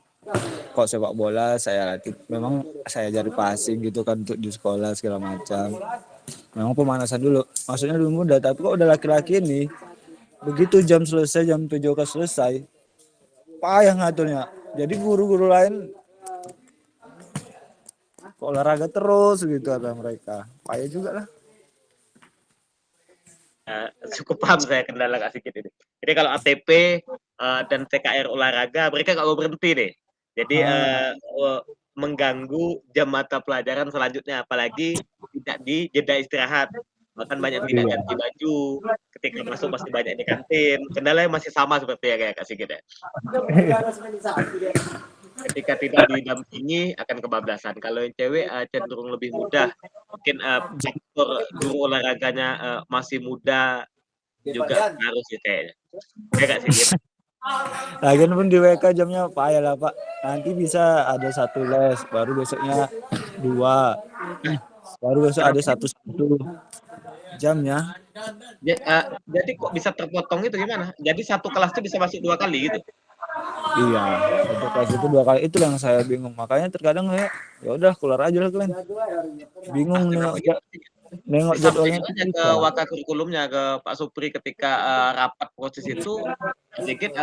kok sepak bola saya latih, memang saya ajari passing gitu kan untuk di sekolah segala macam. Memang pemanasan dulu. Maksudnya dulu muda, tapi kok udah laki-laki ini begitu jam selesai, jam 7 selesai, payah ngaturnya. Jadi guru-guru lain olahraga terus gitu ada mereka. Payah juga lah. Cukup paham saya kendala Kak Sigit ini. Jadi kalau ATP dan TKR olahraga mereka nggak mau berhenti deh. Jadi mengganggu jam mata pelajaran selanjutnya, apalagi tidak di jeda istirahat. Bahkan banyak tidak ganti baju, ketika masuk pasti banyak di kantin. Kendalanya masih sama seperti ya kayak Kak Sigit ya. Ketika tidak didampingi akan kebablasan. Kalau yang cewek cenderung lebih mudah. Mungkin faktor guru olahraganya masih muda juga harus ya kayaknya. Ya Kak Sigit. Lagian pun di WK jamnya payah lah Pak. Nanti bisa ada 1 les, baru besoknya 2, baru besok ada 1 jamnya. Jadi kok bisa terpotong itu gimana? Jadi satu kelas itu bisa masuk 2 kali gitu? Iya, satu kelas itu 2 kali, itu yang saya bingung. Makanya terkadang ya udah keluar aja lah kalian. Bingung nengok jadwalnya ke Waka kurikulumnya ke Pak Supri ketika rapat proses itu sedikit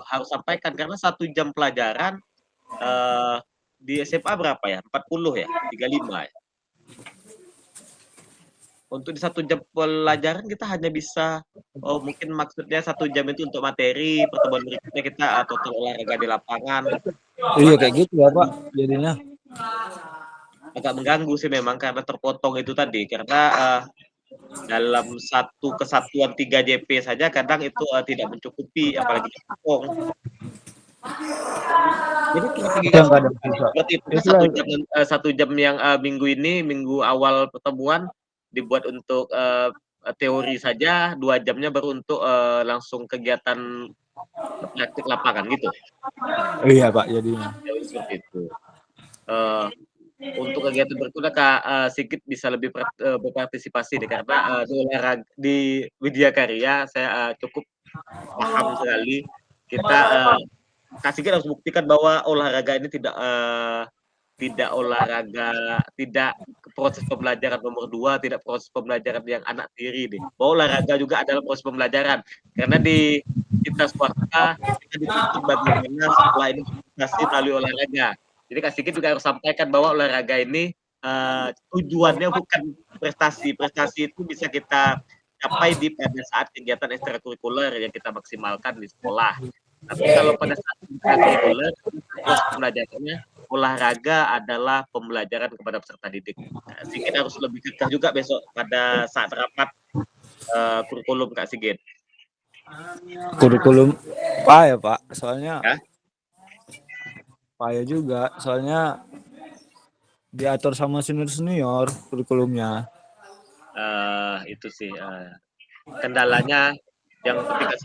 harus sampaikan karena 1 jam pelajaran di SMA berapa ya? 40 ya? 35 ya? Untuk di 1 jam pelajaran kita hanya bisa mungkin maksudnya 1 jam itu untuk materi, pertemuan berikutnya kita total olahraga di lapangan. Iya kayak gitu ya Pak jadinya. Agak mengganggu sih memang karena terpotong itu tadi, karena dalam satu kesatuan 3 JP saja kadang itu tidak mencukupi, apalagi terpotong. Jadi seperti itu 1 jam yang minggu ini, minggu awal pertemuan dibuat untuk teori saja, 2 jamnya baru untuk langsung kegiatan praktik lapangan gitu. Iya Pak jadinya. Seperti itu. Untuk kegiatan berikutnya Kak Sigit bisa lebih berpartisipasi deh, karena di Widya Karya saya cukup paham sekali. Kita Kak Sigit harus buktikan bahwa olahraga ini tidak proses pembelajaran nomor 2, tidak proses pembelajaran yang anak tiri deh. Bahwa olahraga juga adalah proses pembelajaran. Karena di kita swasta kita dituntut bagaimana setelah ini melalui olahraga. Jadi Kak Sigit juga harus sampaikan bahwa olahraga ini tujuannya bukan prestasi. Prestasi itu bisa kita capai pada saat kegiatan ekstrakurikuler yang kita maksimalkan di sekolah. Tapi kalau pada saat ekstrakurikuler, pembelajarannya olahraga adalah pembelajaran kepada peserta didik. Kak Sigit harus lebih kekeh juga besok pada saat rapat kurikulum Kak Sigit. Kurikulum ya Pak, soalnya payah juga, soalnya diatur sama senior kurikulumnya. Itu sih kendalanya yang ketika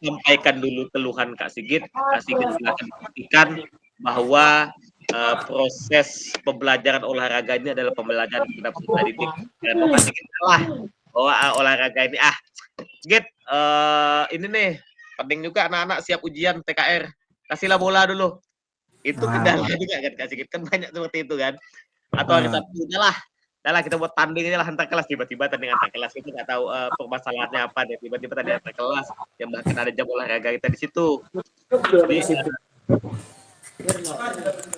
sampaikan dulu keluhan Kak Sigit silakan buktikan bahwa proses pembelajaran olahraga ini adalah pembelajaran kepada peserta didik. Dan Kak Sigit salah bahwa olahraga ini Sigit ini nih penting juga anak-anak siap ujian TKR. Kasihlah bola dulu. Itu kendala juga kan Kak Sigit, kan banyak seperti itu kan. Atau hari Sabtu udahlah kita buat tanding aja lah antar kelas, tiba-tiba tanding antar kelas itu nggak tahu permasalahannya apa deh, tiba-tiba tanding antar kelas yang bahkan ada jam olahraga kita di situ.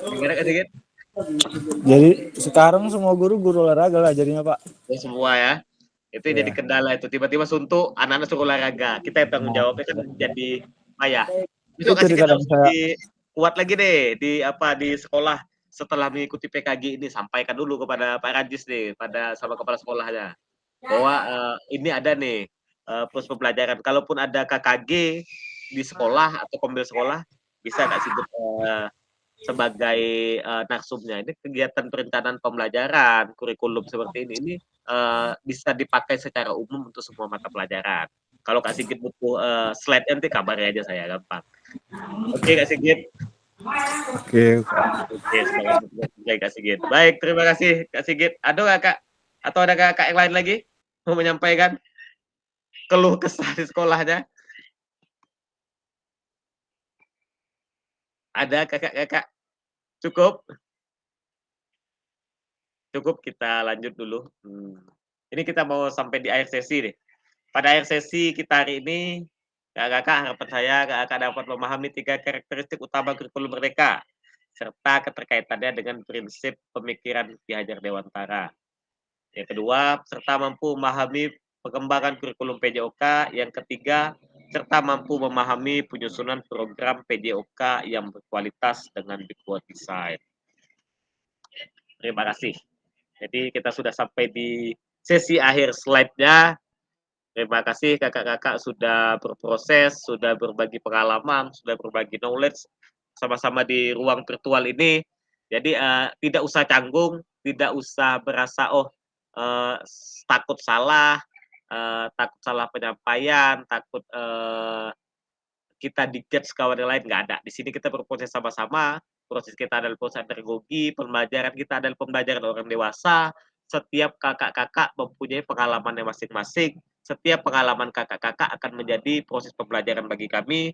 Gimana Kak Sigit? Jadi sekarang semua guru olahraga lah jadinya Pak. Semua ya. Itu jadi kendala itu, tiba-tiba suntuk anak-anak suruh olahraga. Kita yang tanggung jawabnya kan jadi payah. Besok Kak Sigit harus kuat lagi deh di sekolah. setelah mengikuti PKG ini sampaikan dulu kepada Pak Rajis nih, sama kepala sekolahnya bahwa ini ada nih proses pembelajaran. Kalaupun ada KKG di sekolah atau pembil sekolah, bisa Kak Sigit sebagai narsumnya. Ini kegiatan perencanaan pembelajaran kurikulum seperti ini bisa dipakai secara umum untuk semua mata pelajaran. Kalau Kak Sigit butuh slide nanti kabari aja saya, gampang. Oke Kak Sigit. Oke. Oke, semangat Kak Sigit. Baik, terima kasih Kak Sigit. Ada nggak Kak? Atau ada kakak yang lain lagi mau menyampaikan keluh kesah di sekolahnya? Ada kakak-kakak? Cukup? Cukup, kita lanjut dulu. Ini kita mau sampai di akhir sesi nih. Pada akhir sesi kita hari ini, kakak-kakak harapan saya kakak dapat memahami 3 karakteristik utama kurikulum merdeka, serta keterkaitannya dengan prinsip pemikiran Ki Hajar Dewantara. Yang kedua, serta mampu memahami pengembangan kurikulum PJOK. Yang ketiga, serta mampu memahami penyusunan program PJOK yang berkualitas dengan dibuat desain. Terima kasih. Jadi kita sudah sampai di sesi akhir slide-nya. Terima kasih kakak-kakak sudah berproses, sudah berbagi pengalaman, sudah berbagi knowledge sama-sama di ruang virtual ini. Jadi tidak usah canggung, tidak usah berasa takut salah penyampaian, takut kita di-judge kawan yang lain, nggak ada. Di sini kita berproses sama-sama. Proses kita adalah proses andragogi, pembelajaran kita adalah pembelajaran orang dewasa. Setiap kakak-kakak mempunyai pengalamannya masing-masing. Setiap pengalaman kakak-kakak akan menjadi proses pembelajaran bagi kami,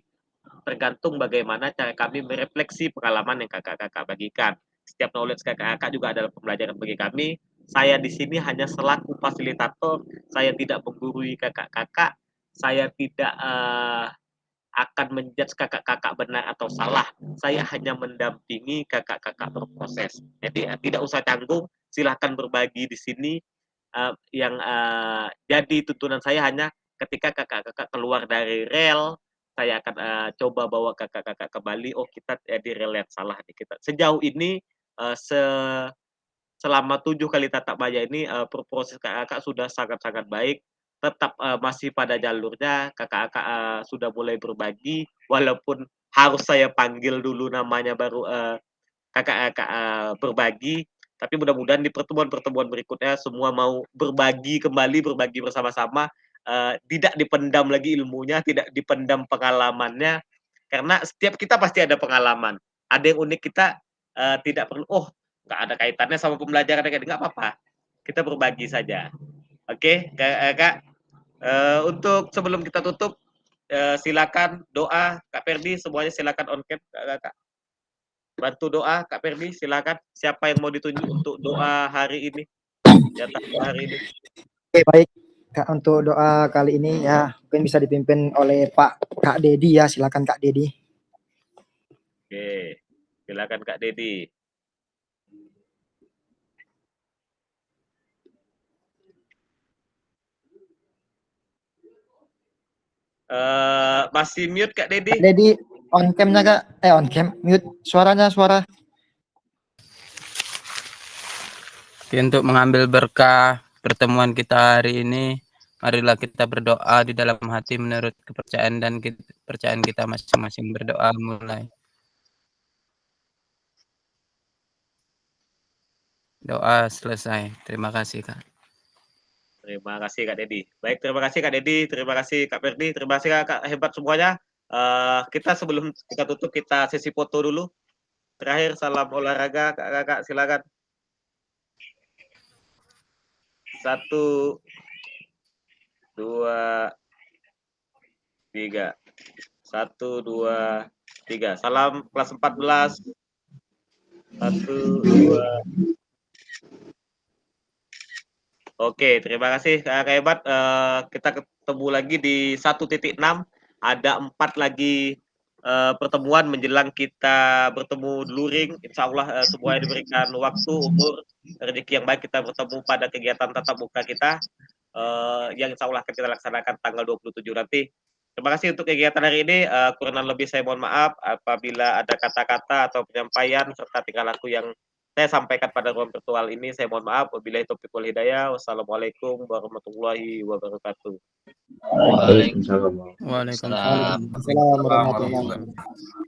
tergantung bagaimana cara kami merefleksi pengalaman yang kakak-kakak bagikan. Setiap knowledge kakak-kakak juga adalah pembelajaran bagi kami. Saya di sini hanya selaku fasilitator, saya tidak menggurui kakak-kakak, saya tidak akan menjudge kakak-kakak benar atau salah. Saya hanya mendampingi kakak-kakak berproses. Jadi tidak usah canggung, silahkan berbagi di sini. Jadi tuntunan saya hanya ketika kakak-kakak keluar dari rel, saya akan coba bawa kakak-kakak kembali. Oh, kita di rel yang salah nih kita. Sejauh ini selama 7 kali tatap maya ini proses kakak-kakak sudah sangat-sangat baik. Tetap masih pada jalurnya, kakak-kakak sudah mulai berbagi, walaupun harus saya panggil dulu namanya baru kakak-kakak berbagi, tapi mudah-mudahan di pertemuan-pertemuan berikutnya semua mau berbagi kembali, berbagi bersama-sama, tidak dipendam lagi ilmunya, tidak dipendam pengalamannya, karena setiap kita pasti ada pengalaman. Ada yang unik kita tidak perlu, nggak ada kaitannya sama pembelajaran, nggak apa-apa, kita berbagi saja. Oke, kakak. Untuk sebelum kita tutup, silakan doa Kak Ferdi, semuanya silakan on cam kakak. Bantu doa Kak Ferdi, silakan. Siapa yang mau ditunjuk untuk doa hari ini? Hari ini. Oke, baik. Kak, untuk doa kali ini ya mungkin bisa dipimpin oleh Kak Dedi ya. Silakan Kak Dedi. Oke, silakan Kak Dedi. Masih mute Kak Dedi? Kak Dedi on cam-nya Kak, on cam, mute suara. Untuk mengambil berkah pertemuan kita hari ini, marilah kita berdoa di dalam hati menurut kepercayaan dan kepercayaan kita masing-masing. Berdoa mulai. Doa selesai. Terima kasih Kak. Terima kasih Kak Dedi. Baik, terima kasih Kak Dedi, terima kasih Kak Ferdi, terima kasih Kak hebat semuanya. Kita sebelum kita tutup, kita sesi foto dulu. Terakhir, salam olahraga, kakak silakan. 1, 2, 3. 1, 2, 3. Salam kelas 14. 1, 2. Oke, terima kasih Kak hebat. Kita ketemu lagi di 1.6. Ada 4 lagi pertemuan menjelang kita bertemu luring. Insya Allah semuanya diberikan waktu, umur, rezeki yang baik, kita bertemu pada kegiatan tatap muka kita yang insya Allah akan kita laksanakan tanggal 27 nanti. Terima kasih untuk kegiatan hari ini. Kurang lebih saya mohon maaf apabila ada kata-kata atau penyampaian serta tingkah laku yang saya sampaikan pada ruang virtual ini. Saya mohon maaf. Wabillahi taufiq wal hidayah. Wassalamualaikum warahmatullahi wabarakatuh. Waalaikumsalam. Waalaikumsalam. Waalaikumsalam warahmatullahi wabarakatuh.